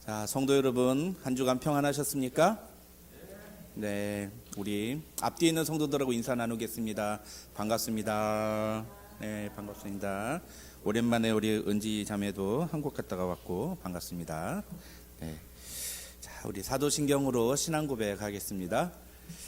자, 성도 여러분, 한 주간 평안하셨습니까? 네, 우리 앞뒤에 있는 성도들하고 인사 나누겠습니다. 반갑습니다. 네, 반갑습니다. 오랜만에 우리 은지 자매도 한국 갔다가 왔고 반갑습니다. 네, 자, 우리 사도신경으로 신앙 고백하겠습니다.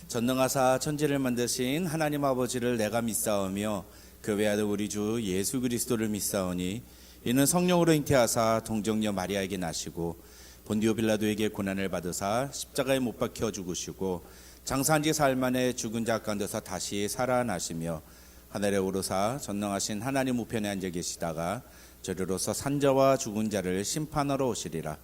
전능하사 천지를 만드신 하나님 아버지를 내가 믿사오며 그 외아들 우리 주 예수 그리스도를 믿사오니 이는 성령으로 잉태하사 동정녀 마리아에게 나시고 본디오 빌라도에게 고난을 받으사 십자가에 못 박혀 죽으시고 장사한 지 사흘 만에 죽은 자 가운데서 다시 살아나시며 하늘에 오르사 전능하신 하나님 우편에 앉아 계시다가 저리로서 산자와 죽은 자를 심판하러 오시리라.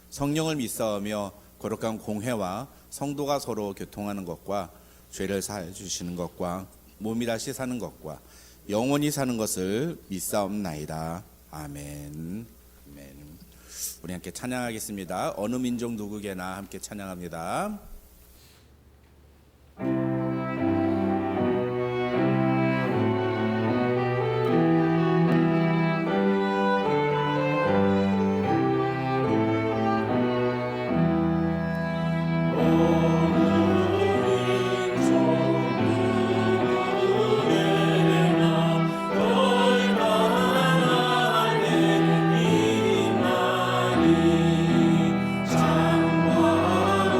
성령을 믿사오며 거룩한 공회와 성도가 서로 교통하는 것과 죄를 사해 주시는 것과 몸이 다시 사는 것과 영원히 사는 것을 믿사옵나이다. 아멘. 아멘. 우리 함께 찬양하겠습니다. 어느 민족 누구게나 함께 찬양합니다. 장과도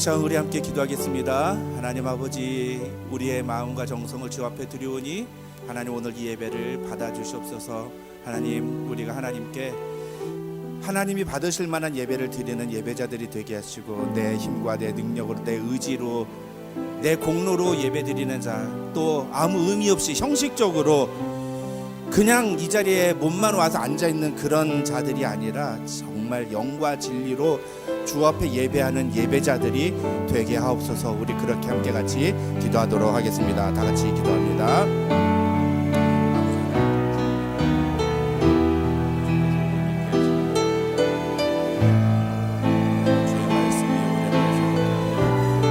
시간 우리 함께 기도하겠습니다. 하나님 아버지, 우리의 마음과 정성을 주 앞에 드리오니 하나님 오늘 이 예배를 받아주시옵소서. 하나님, 우리가 하나님께 하나님이 받으실 만한 예배를 드리는 예배자들이 되게 하시고, 내 힘과 내 능력으로, 내 의지로, 내 공로로 예배 드리는 자, 또 아무 의미 없이 형식적으로 그냥 이 자리에 몸만 와서 앉아있는 그런 자들이 아니라 정말 영과 진리로 주 앞에 예배하는 예배자들이 되게 하옵소서. 우리 그렇게 함께 같이 기도하도록 하겠습니다. 다 같이 기도합니다.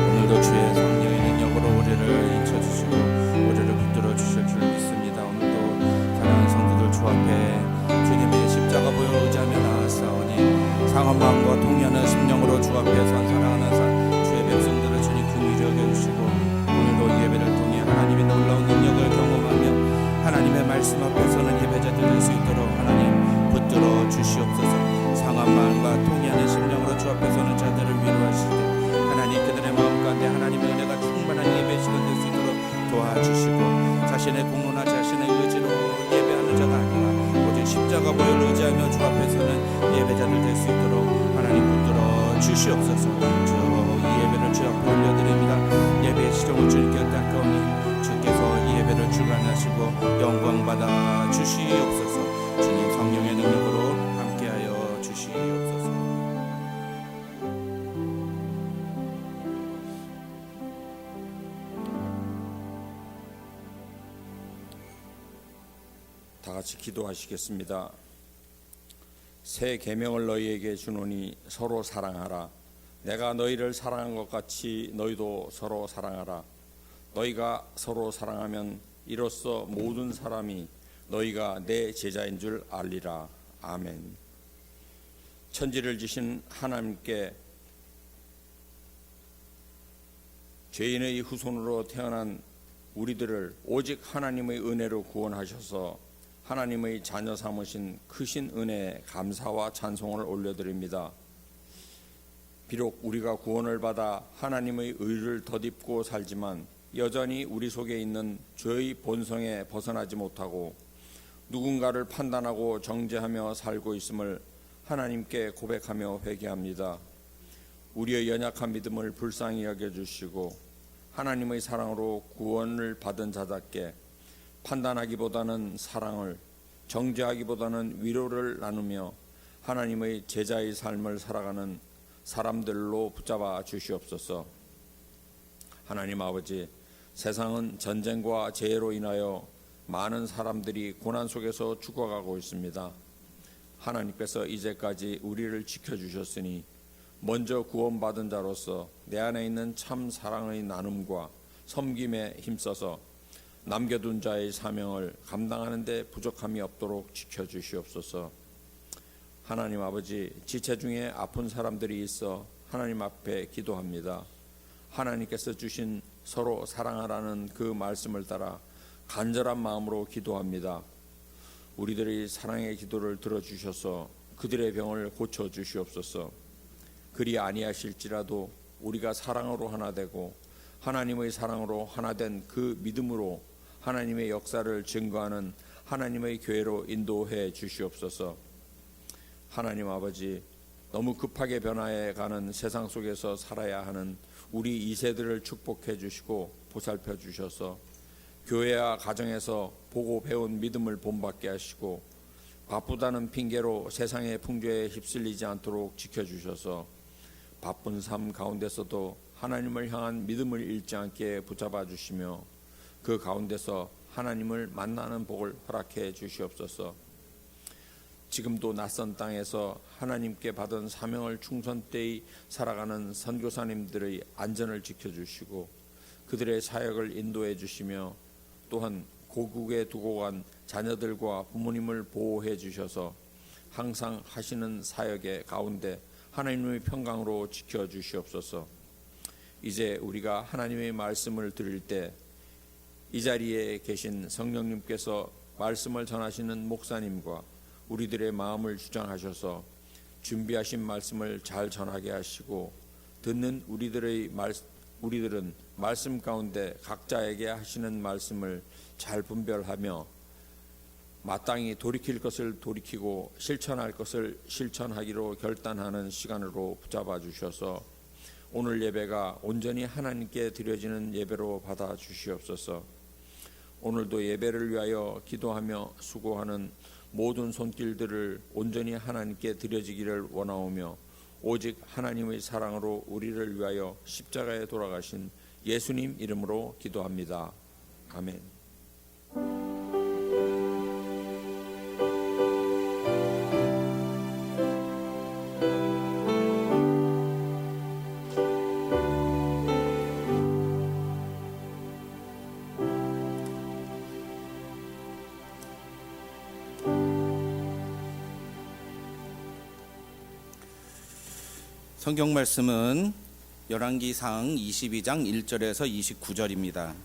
오늘도 주의 성령의 능력으로 우리를 인쳐주시고 우리를 붙들어 주실 줄 믿습니다. 오늘도 사랑하는 성도들 주 앞에 주님의 십자가 보혈 의지하며 나아싸우니 상한 마음과 통연한 심령으로 주 앞에 선 사랑하는 주의 백성들을 주님 긍휼히 여겨주시고, 오늘도 이 예배를 통해 하나님의 놀라운 능력을 경험하며 하나님의 말씀 앞에 서는 예배자들 될 수 있도록 하나님 붙들어 주시옵소서. 상한 마음과 통연한 심령으로 주 앞에 서는 자들을 위로하실 때 하나님 그들의 마음 가운데 하나님의 은혜가 충만한 예배 시간 될 수 있도록 도와주시고, 자신의 공로나 자신의 의지로 예배하는 자가 아니라 오직 십자가 보혈을 의지하며 주 앞에 서는 예배자들 될 수 있도록 하나님 붙들어 주시옵소서. 이 예배를 주 앞에 올려드립니다. 예배의 시정을 주님께 닦아오니 주께서 이 예배를 주관하시고 영광 받아 주시옵소서. 주님 성령의 능력으로 함께하여 주시옵소서. 다 같이 기도하시겠습니다. 새 계명을 너희에게 주노니 서로 사랑하라. 내가 너희를 사랑한 것 같이 너희도 서로 사랑하라. 너희가 서로 사랑하면 이로써 모든 사람이 너희가 내 제자인 줄 알리라. 아멘. 천지를 지신 하나님께 죄인의 후손으로 태어난 우리들을 오직 하나님의 은혜로 구원하셔서 하나님의 자녀 삼으신 크신 은혜에 감사와 찬송을 올려드립니다. 비록 우리가 구원을 받아 하나님의 의를 덧입고 살지만 여전히 우리 속에 있는 죄의 본성에 벗어나지 못하고 누군가를 판단하고 정죄하며 살고 있음을 하나님께 고백하며 회개합니다. 우리의 연약한 믿음을 불쌍히 여겨주시고 하나님의 사랑으로 구원을 받은 자답게 판단하기보다는 사랑을, 정죄하기보다는 위로를 나누며 하나님의 제자의 삶을 살아가는 사람들로 붙잡아 주시옵소서. 하나님 아버지, 세상은 전쟁과 재해로 인하여 많은 사람들이 고난 속에서 죽어가고 있습니다. 하나님께서 이제까지 우리를 지켜주셨으니 먼저 구원받은 자로서 내 안에 있는 참 사랑의 나눔과 섬김에 힘써서 남겨둔 자의 사명을 감당하는 데 부족함이 없도록 지켜주시옵소서. 하나님 아버지, 지체 중에 아픈 사람들이 있어 하나님 앞에 기도합니다. 하나님께서 주신 서로 사랑하라는 그 말씀을 따라 간절한 마음으로 기도합니다. 우리들이 사랑의 기도를 들어주셔서 그들의 병을 고쳐주시옵소서. 그리 아니하실지라도 우리가 사랑으로 하나 되고 하나님의 사랑으로 하나 된 그 믿음으로 하나님의 역사를 증거하는 하나님의 교회로 인도해 주시옵소서. 하나님 아버지, 너무 급하게 변화해 가는 세상 속에서 살아야 하는 우리 2세들을 축복해 주시고 보살펴 주셔서 교회와 가정에서 보고 배운 믿음을 본받게 하시고 바쁘다는 핑계로 세상의 풍조에 휩쓸리지 않도록 지켜주셔서 바쁜 삶 가운데서도 하나님을 향한 믿음을 잃지 않게 붙잡아 주시며 그 가운데서 하나님을 만나는 복을 허락해 주시옵소서. 지금도 낯선 땅에서 하나님께 받은 사명을 충성되이 살아가는 선교사님들의 안전을 지켜주시고 그들의 사역을 인도해 주시며 또한 고국에 두고 간 자녀들과 부모님을 보호해 주셔서 항상 하시는 사역의 가운데 하나님의 평강으로 지켜주시옵소서. 이제 우리가 하나님의 말씀을 들을 때 이 자리에 계신 성령님께서 말씀을 전하시는 목사님과 우리들의 마음을 주장하셔서 준비하신 말씀을 잘 전하게 하시고 듣는 우리들은 말씀 가운데 각자에게 하시는 말씀을 잘 분별하며 마땅히 돌이킬 것을 돌이키고 실천할 것을 실천하기로 결단하는 시간으로 붙잡아 주셔서 오늘 예배가 온전히 하나님께 드려지는 예배로 받아 주시옵소서. 오늘도 예배를 위하여 기도하며 수고하는 모든 손길들을 온전히 하나님께 드려지기를 원하오며 오직 하나님의 사랑으로 우리를 위하여 십자가에 돌아가신 예수님 이름으로 기도합니다. 아멘. 성경 말씀은 열왕기상 22장 1절에서 29절입니다.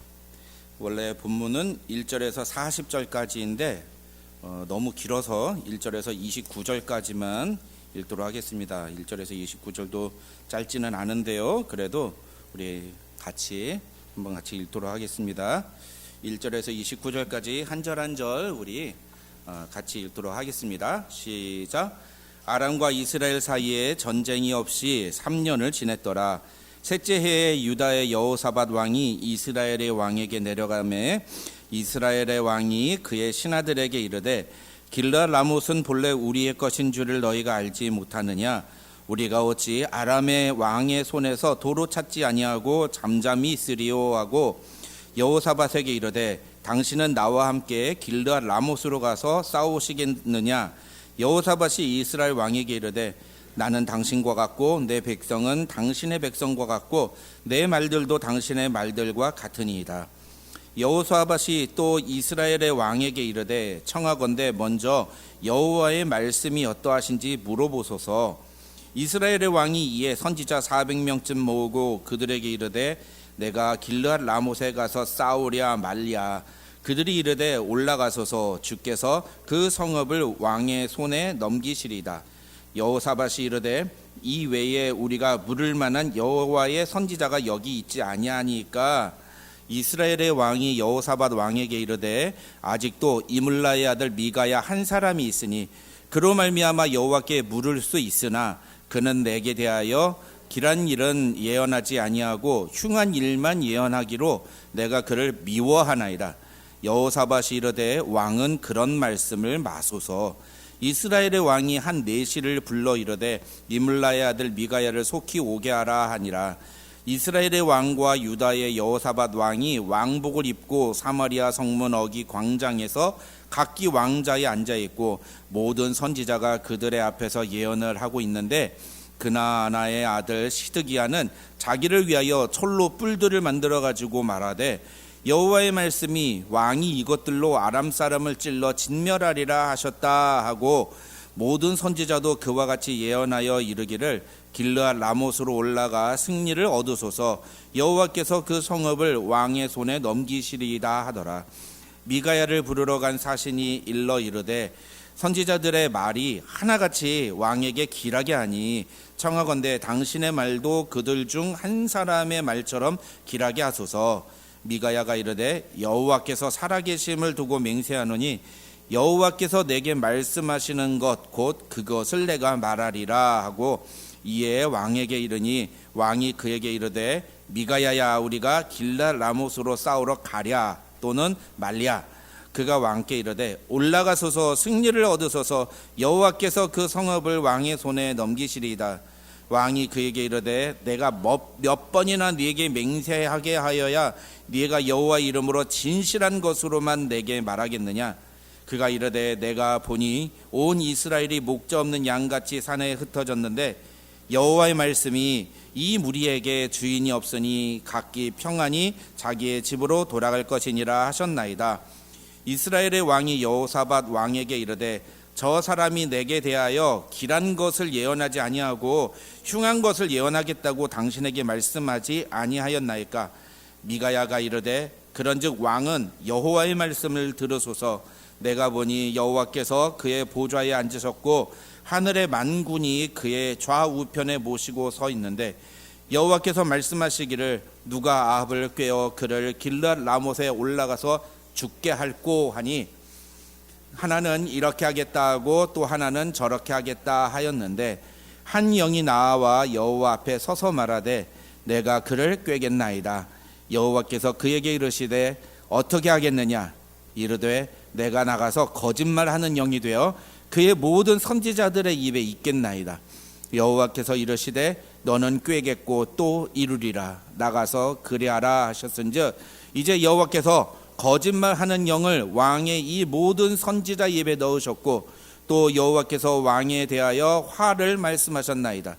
원래 본문은 1절에서 40절까지인데 너무 길어서 1절에서 29절까지만 읽도록 하겠습니다. 1절에서 29절도 짧지는 않은데요. 그래도 우리 한번 같이 읽도록 하겠습니다. 1절에서 29절까지 한 절 한 절 우리 같이 읽도록 하겠습니다. 시작. 아람과 이스라엘 사이에 전쟁이 없이 3년을 지냈더라. 셋째 해에 유다의 여호사밧 왕이 이스라엘의 왕에게 내려가매 이스라엘의 왕이 그의 신하들에게 이르되 길르앗 라못은 본래 우리의 것인 줄을 너희가 알지 못하느냐? 우리가 어찌 아람의 왕의 손에서 도로 찾지 아니하고 잠잠히 있으리요 하고 여호사밧에게 이르되 당신은 나와 함께 길르앗 라못으로 가서 싸우시겠느냐? 여호사밧이 이스라엘 왕에게 이르되 나는 당신과 같고 내 백성은 당신의 백성과 같고 내 말들도 당신의 말들과 같으니이다. 여호사밧이 또 이스라엘의 왕에게 이르되 청하건대 먼저 여호와의 말씀이 어떠하신지 물어보소서. 이스라엘의 왕이 이에 선지자 400명쯤 모으고 그들에게 이르되 내가 길르앗 라못에 가서 싸우랴 말랴. 그들이 이르되 올라가소서. 주께서 그 성읍을 왕의 손에 넘기시리다. 여호사밧이 이르되 이 외에 우리가 물을 만한 여호와의 선지자가 여기 있지 아니하니까. 이스라엘의 왕이 여호사밧 왕에게 이르되 아직도 이물라의 아들 미가야 한 사람이 있으니 그로 말미암아 여호와께 물을 수 있으나 그는 내게 대하여 길한 일은 예언하지 아니하고 흉한 일만 예언하기로 내가 그를 미워하나이다. 여호사밧이 이르되 왕은 그런 말씀을 마소서. 이스라엘의 왕이 한 내시를 불러 이르되 이물라의 아들 미가야를 속히 오게 하라 하니라. 이스라엘의 왕과 유다의 여호사밧 왕이 왕복을 입고 사마리아 성문 어기 광장에서 각기 왕자에 앉아 있고 모든 선지자가 그들의 앞에서 예언을 하고 있는데 그나아나의 아들 시드기야는 자기를 위하여 철로 뿔들을 만들어 가지고 말하되 여호와의 말씀이 왕이 이것들로 아람 사람을 찔러 진멸하리라 하셨다 하고 모든 선지자도 그와 같이 예언하여 이르기를 길르앗 라못으로 올라가 승리를 얻으소서. 여호와께서 그 성읍을 왕의 손에 넘기시리이다 하더라. 미가야를 부르러 간 사신이 일러 이르되 선지자들의 말이 하나같이 왕에게 길하게 하니 청하건대 당신의 말도 그들 중 한 사람의 말처럼 길하게 하소서. 미가야가 이르되 여호와께서 살아계심을 두고 맹세하노니 여호와께서 내게 말씀하시는 것 곧 그것을 내가 말하리라 하고 이에 왕에게 이르니 왕이 그에게 이르되 미가야야 우리가 길르앗 라못으로 싸우러 가랴 또는 말랴. 그가 왕께 이르되 올라가소서. 승리를 얻으소서. 여호와께서 그 성읍을 왕의 손에 넘기시리이다. 왕이 그에게 이르되 내가 몇 번이나 네게 맹세하게 하여야 네가 여호와 이름으로 진실한 것으로만 내게 말하겠느냐? 그가 이르되 내가 보니 온 이스라엘이 목자 없는 양같이 산에 흩어졌는데 여호와의 말씀이 이 무리에게 주인이 없으니 각기 평안히 자기의 집으로 돌아갈 것이니라 하셨나이다. 이스라엘의 왕이 여호사밧 왕에게 이르되 저 사람이 내게 대하여 길한 것을 예언하지 아니하고 흉한 것을 예언하겠다고 당신에게 말씀하지 아니하였나이까? 미가야가 이르되 그런즉 왕은 여호와의 말씀을 들으소서. 내가 보니 여호와께서 그의 보좌에 앉으셨고 하늘의 만군이 그의 좌우편에 모시고 서 있는데 여호와께서 말씀하시기를 누가 아합을 꾀어 그를 길르앗 라못에 올라가서 죽게 할꼬 하니 하나는 이렇게 하겠다 하고 또 하나는 저렇게 하겠다 하였는데 한 영이 나와 여호와 앞에 서서 말하되 내가 그를 꾀겠나이다. 여호와께서 그에게 이르시되 어떻게 하겠느냐 이르되 내가 나가서 거짓말하는 영이 되어 그의 모든 선지자들의 입에 있겠나이다. 여호와께서 이르시되 너는 꾀겠고 또 이루리라. 나가서 그리하라 하셨은즉 이제 여호와께서 거짓말하는 영을 왕의 이 모든 선지자 입에 넣으셨고 또 여호와께서 왕에 대하여 화를 말씀하셨나이다.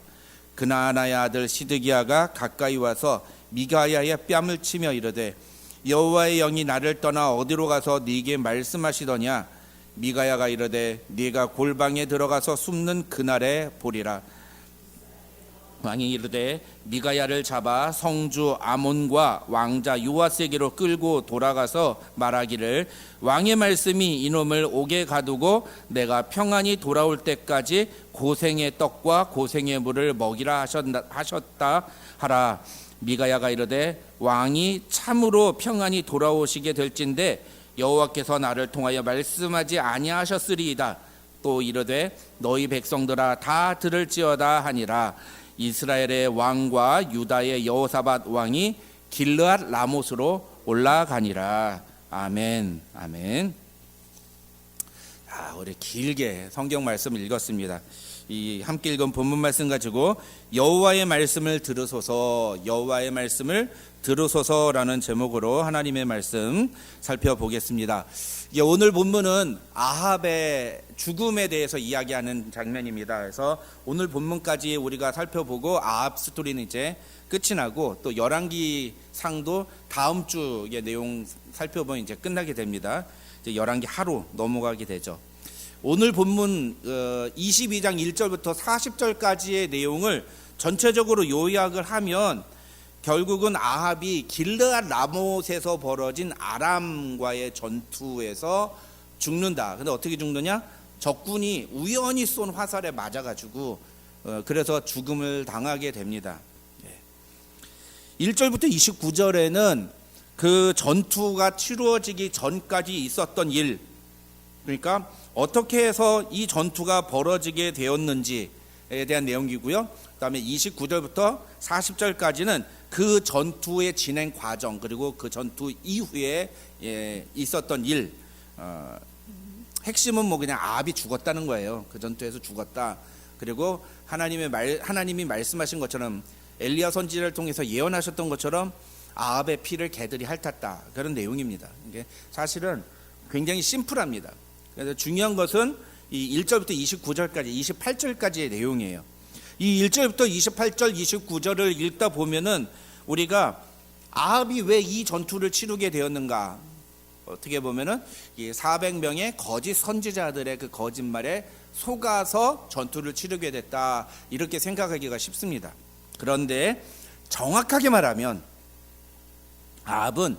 그나아나의 아들 시드기야가 가까이 와서 미가야의 뺨을 치며 이르되 여호와의 영이 나를 떠나 어디로 가서 네게 말씀하시더냐. 미가야가 이르되 네가 골방에 들어가서 숨는 그날에 보리라. 왕이 이르되 미가야를 잡아 성주 아몬과 왕자 요아스에게로 끌고 돌아가서 말하기를 왕의 말씀이 이놈을 옥에 가두고 내가 평안히 돌아올 때까지 고생의 떡과 고생의 물을 먹이라 하셨다 하라. 미가야가 이르되 왕이 참으로 평안히 돌아오시게 될진데 여호와께서 나를 통하여 말씀하지 아니하셨으리이다. 또 이르되 너희 백성들아 다 들을지어다 하니라. 이스라엘의 왕과 유다의 여호사밧 왕이 길르앗 라못으로 올라가니라. 아멘. 아멘. 우리 길게 성경 말씀을 읽었습니다. 이 함께 읽은 본문 말씀 가지고 여호와의 말씀을 들으소서, 여호와의 말씀을 들으소서라는 제목으로 하나님의 말씀 살펴보겠습니다. 오늘 본문은 아합의 죽음에 대해서 이야기하는 장면입니다. 그래서 오늘 본문까지 우리가 살펴보고 아합 스토리는 이제 끝이 나고 또 열왕기 상도 다음 주의 내용 살펴보면 이제 끝나게 됩니다. 이제 열왕기 하루 넘어가게 되죠. 오늘 본문 22장 1절부터 40절까지의 내용을 전체적으로 요약을 하면 결국은 아합이 길르앗 라못에서 벌어진 아람과의 전투에서 죽는다. 근데 어떻게 죽느냐? 적군이 우연히 쏜 화살에 맞아가지고 그래서 죽음을 당하게 됩니다. 1절부터 29절에는 그 전투가 치루어지기 전까지 있었던 일, 그러니까 어떻게 해서 이 전투가 벌어지게 되었는지에 대한 내용이고요. 그 다음에 29절부터 40절까지는 그 전투의 진행 과정, 그리고 그 전투 이후에 있었던 일, 핵심은 뭐 그냥 아합이 죽었다는 거예요. 그 전투에서 죽었다. 그리고 하나님이 말씀하신 것처럼 엘리야 선지자를 통해서 예언하셨던 것처럼 아합의 피를 개들이 핥았다. 그런 내용입니다. 이게 사실은 굉장히 심플합니다. 그래서 중요한 것은 이 1절부터 29절까지, 28절까지의 내용이에요. 이 1절부터 28절, 29절을 읽다 보면은 우리가 아합이 왜 이 전투를 치르게 되었는가? 어떻게 보면은 이 400명의 거짓 선지자들의 그 거짓말에 속아서 전투를 치르게 됐다. 이렇게 생각하기가 쉽습니다. 그런데 정확하게 말하면 아합은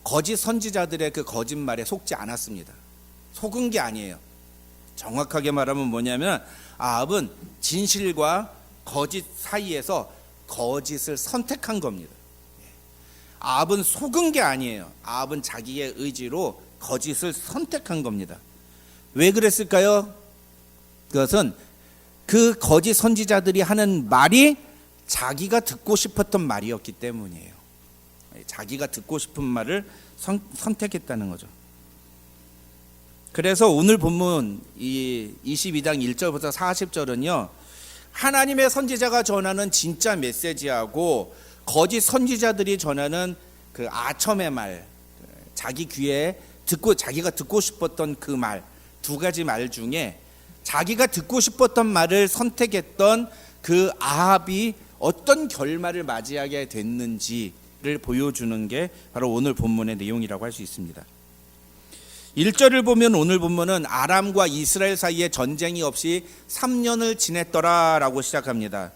거짓 선지자들의 그 거짓말에 속지 않았습니다. 속은 게 아니에요. 정확하게 말하면 뭐냐면 아합은 진실과 거짓 사이에서 거짓을 선택한 겁니다. 아합은 속은 게 아니에요. 아합은 자기의 의지로 거짓을 선택한 겁니다. 왜 그랬을까요? 그것은 그 거짓 선지자들이 하는 말이 자기가 듣고 싶었던 말이었기 때문이에요. 자기가 듣고 싶은 말을 선택했다는 거죠. 그래서 오늘 본문 이 22장 1절부터 40절은요, 하나님의 선지자가 전하는 진짜 메시지하고 거짓 선지자들이 전하는 그 아첨의 말, 자기 귀에 자기가 듣고 싶었던 그 말, 두 가지 말 중에 자기가 듣고 싶었던 말을 선택했던 그 아합이 어떤 결말을 맞이하게 됐는지를 보여주는 게 바로 오늘 본문의 내용이라고 할 수 있습니다. 1절을 보면 오늘 본문은 아람과 이스라엘 사이에 전쟁이 없이 3년을 지냈더라라고 시작합니다.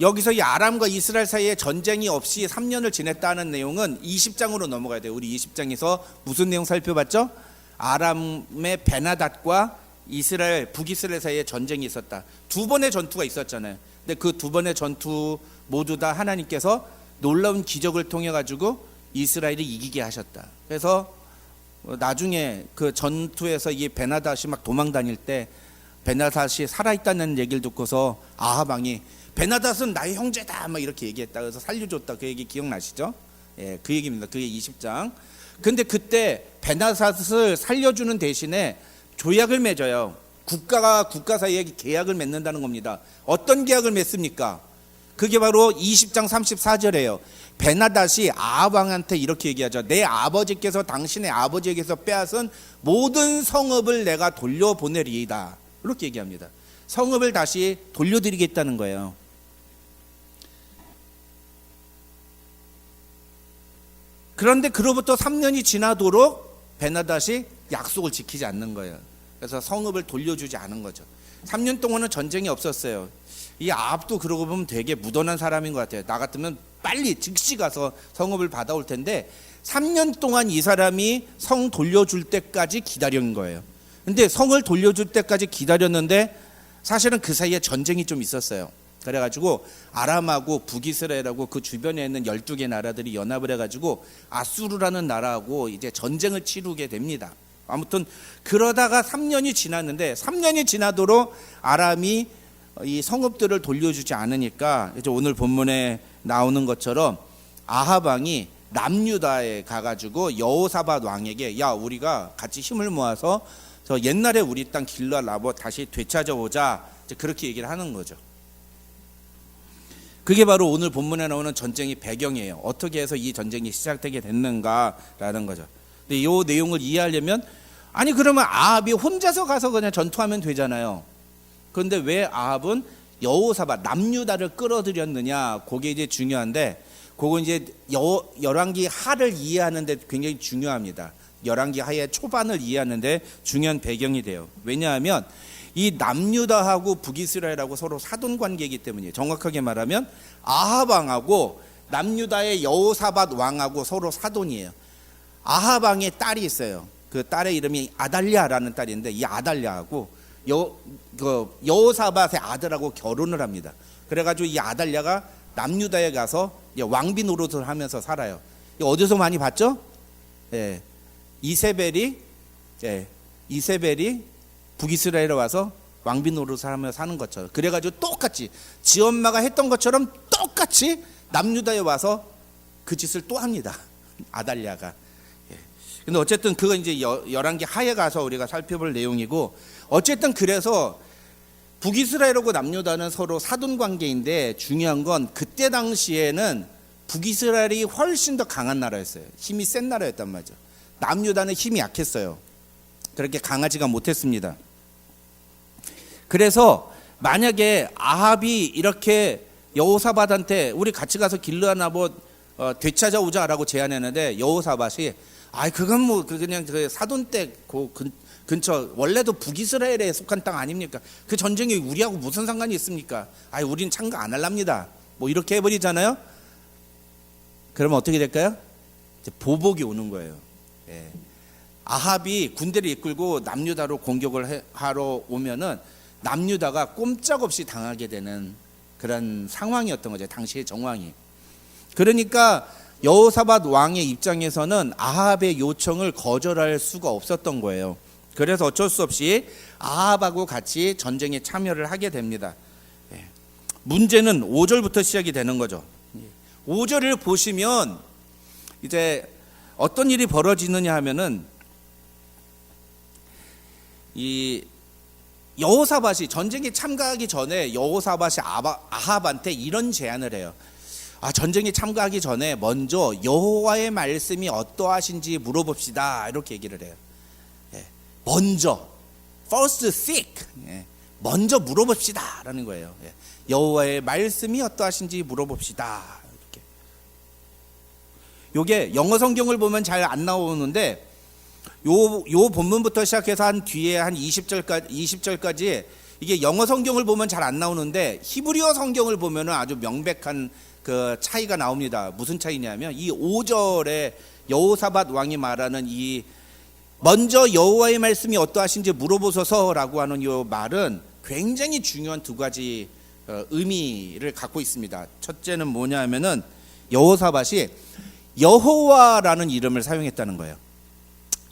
여기서 이 아람과 이스라엘 사이에 전쟁이 없이 3년을 지냈다는 내용은 20장으로 넘어가야 돼요. 우리 20장에서 무슨 내용 살펴봤죠? 아람의 베나닷과 북이스라엘 사이에 전쟁이 있었다. 두 번의 전투가 있었잖아요. 근데 그 두 번의 전투 모두 다 하나님께서 놀라운 기적을 통해 가지고 이스라엘이 이기게 하셨다. 그래서 나중에 그 전투에서 이 베나닷이 막 도망 다닐 때 베나닷이 살아있다는 얘기를 듣고서 아합 왕이 베나닷은 나의 형제다 막 이렇게 얘기했다. 그래서 살려줬다. 그 얘기 기억나시죠? 예, 그 얘기입니다. 그게 20장. 근데 그때 베나닷을 살려주는 대신에 조약을 맺어요. 국가가 국가 사이에 계약을 맺는다는 겁니다. 어떤 계약을 맺습니까? 그게 바로 20장 34절이에요. 베나닷이 아합 왕한테 이렇게 얘기하죠. 내 아버지께서 당신의 아버지에게서 빼앗은 모든 성읍을 내가 돌려보내리이다. 이렇게 얘기합니다. 성읍을 다시 돌려드리겠다는 거예요. 그런데 그로부터 3년이 지나도록 베나닷이 약속을 지키지 않는 거예요. 그래서 성읍을 돌려주지 않은 거죠. 3년 동안은 전쟁이 없었어요. 이 아합도 그러고 보면 되게 무던한 사람인 것 같아요. 나 같으면 빨리 즉시 가서 성읍을 받아올 텐데 3년 동안 이 사람이 성 돌려줄 때까지 기다린 거예요. 근데 성을 돌려줄 때까지 기다렸는데 사실은 그 사이에 전쟁이 좀 있었어요. 그래가지고 아람하고 북이스라엘하고 그 주변에 있는 12개 나라들이 연합을 해가지고 아수르라는 나라하고 이제 전쟁을 치르게 됩니다. 아무튼 그러다가 3년이 지났는데 3년이 지나도록 아람이 이 성읍들을 돌려주지 않으니까 이제 오늘 본문에 나오는 것처럼 아합 왕이 남유다에 가가지고 여호사밧 왕에게 야 우리가 같이 힘을 모아서 저 옛날에 우리 땅 길르앗 라보 다시 되찾아오자 이제 그렇게 얘기를 하는 거죠. 그게 바로 오늘 본문에 나오는 전쟁의 배경이에요. 어떻게 해서 이 전쟁이 시작되게 됐는가라는 거죠. 근데 이 내용을 이해하려면 아니 그러면 아합이 혼자서 가서 그냥 전투하면 되잖아요. 그런데 왜 아합은 여호사밧 남유다를 끌어들였느냐? 그게 이제 중요한데 그건 이제 열왕기 하를 이해하는데 굉장히 중요합니다. 열왕기 하의 초반을 이해하는데 중요한 배경이 돼요. 왜냐하면 이 남유다하고 북이스라엘하고 서로 사돈 관계이기 때문이에요. 정확하게 말하면 아합 왕하고 남유다의 여호사밧 왕하고 서로 사돈이에요. 아합 왕의 딸이 있어요. 그 딸의 이름이 아달랴라는 딸인데 이 아달랴하고 여호사밧의 아들하고 결혼을 합니다. 그래가지고 이 아달랴가 남유다에 가서 왕비 노릇을 하면서 살아요. 어디서 많이 봤죠? 예, 이세벨이 북이스라엘에 와서 왕비 노릇을 하며 사는 것처럼 그래가지고 똑같이 지 엄마가 했던 것처럼 똑같이 남유다에 와서 그 짓을 또 합니다. 아달랴가. 근데 어쨌든 그건 이제 열왕기 하에 가서 우리가 살펴볼 내용이고 어쨌든 그래서 북이스라엘하고 남유다는 서로 사돈 관계인데 중요한 건 그때 당시에는 북이스라엘이 훨씬 더 강한 나라였어요. 힘이 센 나라였단 말이죠. 남유다는 힘이 약했어요. 그렇게 강하지가 못했습니다. 그래서 만약에 아합이 이렇게 여호사밧한테 우리 같이 가서 길르앗 라보 되찾아오자라고 제안했는데 여호사밧이 그건 뭐 그냥 그 사돈댁 그 근처 원래도 북이스라엘에 속한 땅 아닙니까? 그 전쟁이 우리하고 무슨 상관이 있습니까? 우린 참가 안 할랍니다. 뭐 이렇게 해버리잖아요. 그러면 어떻게 될까요? 이제 보복이 오는 거예요. 예. 아합이 군대를 이끌고 남유다로 공격을 하러 오면은 남유다가 꼼짝없이 당하게 되는 그런 상황이었던 거죠. 당시의 정황이. 그러니까 여호사밧 왕의 입장에서는 아합의 요청을 거절할 수가 없었던 거예요. 그래서 어쩔 수 없이 아합하고 같이 전쟁에 참여를 하게 됩니다. 문제는 5절부터 시작이 되는 거죠. 5절을 보시면 이제 어떤 일이 벌어지느냐 하면은 이 여호사밧이 전쟁에 참가하기 전에 여호사밧이 아합한테 이런 제안을 해요. 전쟁에 참가하기 전에 먼저 여호와의 말씀이 어떠하신지 물어봅시다. 이렇게 얘기를 해요. 먼저 first seek, 먼저 물어봅시다 라는 거예요. 여호와의 말씀이 어떠하신지 물어봅시다. 이렇게. 요게 영어 성경을 보면 잘 안 나오는데 요 본문부터 시작해서 한 뒤에 한 20절까지 이게 영어 성경을 보면 잘 안 나오는데 히브리어 성경을 보면은 아주 명백한 그 차이가 나옵니다. 무슨 차이냐면 이 5절에 여호사밧 왕이 말하는 이 먼저 여호와의 말씀이 어떠하신지 물어보소서라고 하는 이 말은 굉장히 중요한 두 가지 의미를 갖고 있습니다. 첫째는 뭐냐면은 여호사밧이 여호와라는 이름을 사용했다는 거예요.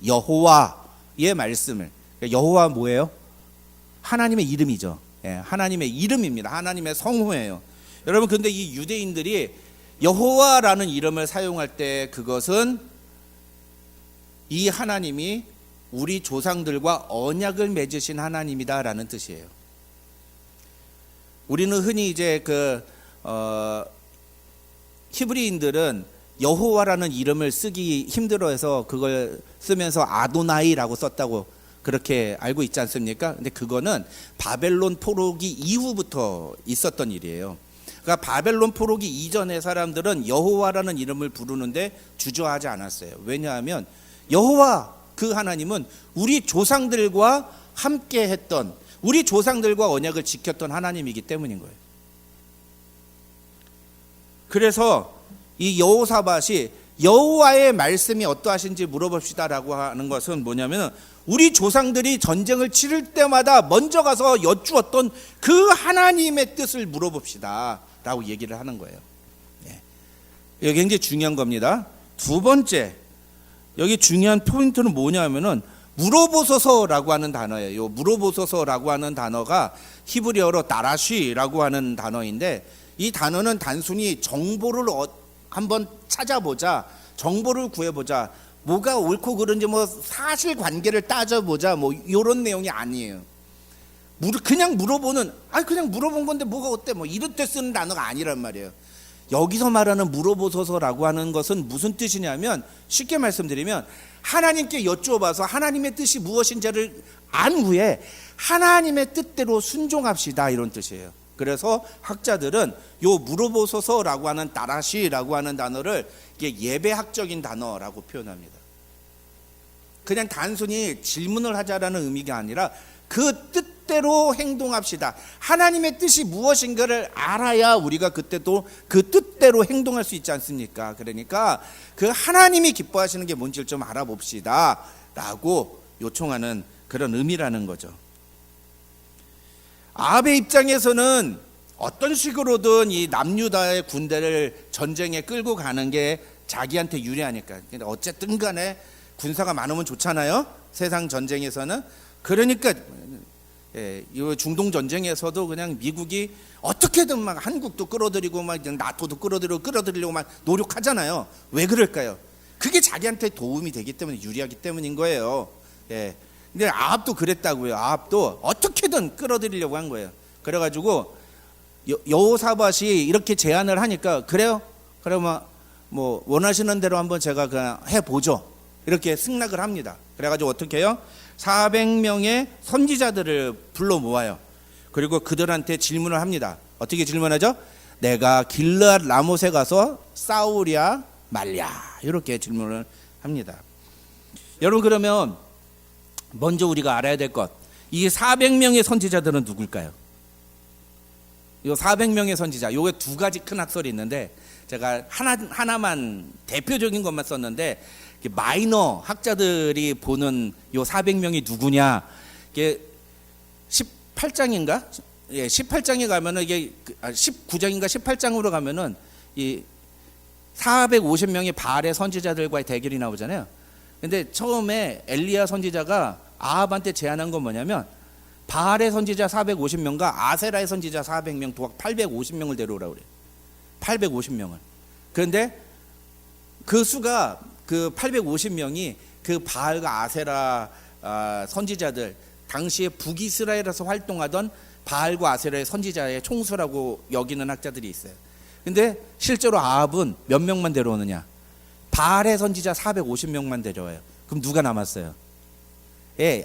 여호와의 말씀을. 여호와 뭐예요? 하나님의 이름이죠. 예, 하나님의 이름입니다. 하나님의 성호예요. 여러분, 근데 이 유대인들이 여호와라는 이름을 사용할 때 그것은 이 하나님이 우리 조상들과 언약을 맺으신 하나님이다라는 뜻이에요. 우리는 흔히 이제 히브리인들은 여호와라는 이름을 쓰기 힘들어해서 그걸 쓰면서 아도나이라고 썼다고 그렇게 알고 있지 않습니까? 근데 그거는 바벨론 포로기 이후부터 있었던 일이에요. 그러니까 바벨론 포로기 이전의 사람들은 여호와라는 이름을 부르는데 주저하지 않았어요. 왜냐하면 여호와 그 하나님은 우리 조상들과 함께 했던, 우리 조상들과 언약을 지켰던 하나님이기 때문인 거예요. 그래서 이 여호사밧이 여호와의 말씀이 어떠하신지 물어봅시다라고 하는 것은 뭐냐면 우리 조상들이 전쟁을 치를 때마다 먼저 가서 여쭈었던 그 하나님의 뜻을 물어봅시다 라고 얘기를 하는 거예요. 이게 굉장히 중요한 겁니다. 두 번째, 여기 중요한 포인트는 뭐냐면은 물어보소서라고 하는 단어예요. 물어보소서라고 하는 단어가 히브리어로 다라쉬라고 하는 단어인데, 이 단어는 단순히 정보를 한번 찾아보자, 정보를 구해보자, 뭐가 옳고 그른지 뭐 사실관계를 따져보자, 뭐 이런 내용이 아니에요. 그냥 물어보는, 그냥 물어본 건데 뭐가 어때, 뭐 이럴 때 쓰는 단어가 아니란 말이에요. 여기서 말하는 물어보소서라고 하는 것은 무슨 뜻이냐면, 쉽게 말씀드리면 하나님께 여쭈어봐서 하나님의 뜻이 무엇인지를 안 후에 하나님의 뜻대로 순종합시다, 이런 뜻이에요. 그래서 학자들은 요 물어보소서라고 하는 다라시라고 하는 단어를 예배학적인 단어라고 표현합니다. 그냥 단순히 질문을 하자라는 의미가 아니라 그 뜻대로 행동합시다. 하나님의 뜻이 무엇인가를 알아야 우리가 그때도 그 뜻대로 행동할 수 있지 않습니까? 그러니까 그 하나님이 기뻐하시는 게 뭔지를 좀 알아봅시다 라고 요청하는 그런 의미라는 거죠. 아합의 입장에서는 어떤 식으로든 이 남유다의 군대를 전쟁에 끌고 가는 게 자기한테 유리하니까. 어쨌든 간에 군사가 많으면 좋잖아요, 세상 전쟁에서는. 그러니까 이 중동 전쟁에서도 그냥 미국이 어떻게든 막 한국도 끌어들이고 막 나토도 끌어들이려고 막 노력하잖아요. 왜 그럴까요? 그게 자기한테 도움이 되기 때문에, 유리하기 때문인 거예요. 근데 아합도 그랬다고요. 아합도 어떻게든 끌어들이려고 한 거예요. 그래가지고 여호사밧이 이렇게 제안을 하니까, 그래요? 그러면 뭐 원하시는 대로 한번 제가 그냥 해보죠, 이렇게 승낙을 합니다. 그래가지고 어떻게 해요? 400명의 선지자들을 불러 모아요. 그리고 그들한테 질문을 합니다. 어떻게 질문하죠? 내가 길르앗 라못에 가서 싸우랴 말랴, 이렇게 질문을 합니다. 여러분, 그러면 먼저 우리가 알아야 될 것, 이 400명의 선지자들은 누굴까요? 이 400명의 선지자, 요게 두 가지 큰 학설이 있는데, 제가 하나만 대표적인 것만 썼는데, 마이너 학자들이 보는 요 400명이 누구냐, 이게 18장인가? 18장에 가면은 이게 19장인가 18장으로 가면은 이 450명의 바알의 선지자들과의 대결이 나오잖아요. 근데 처음에 엘리야 선지자가 아합한테 제안한 건 뭐냐면, 바알의 선지자 450명과 아세라의 선지자 400명, 도합 850명을 데려오라고 그래요. 850명을. 그런데 그 수가, 그 850명이 그 바알과 아세라 선지자들, 당시에 북이스라엘에서 활동하던 바알과 아세라의 선지자의 총수라고 여기는 학자들이 있어요. 근데 실제로 아합은 몇 명만 데려오느냐? 바알의 선지자 450명만 데려와요. 그럼 누가 남았어요?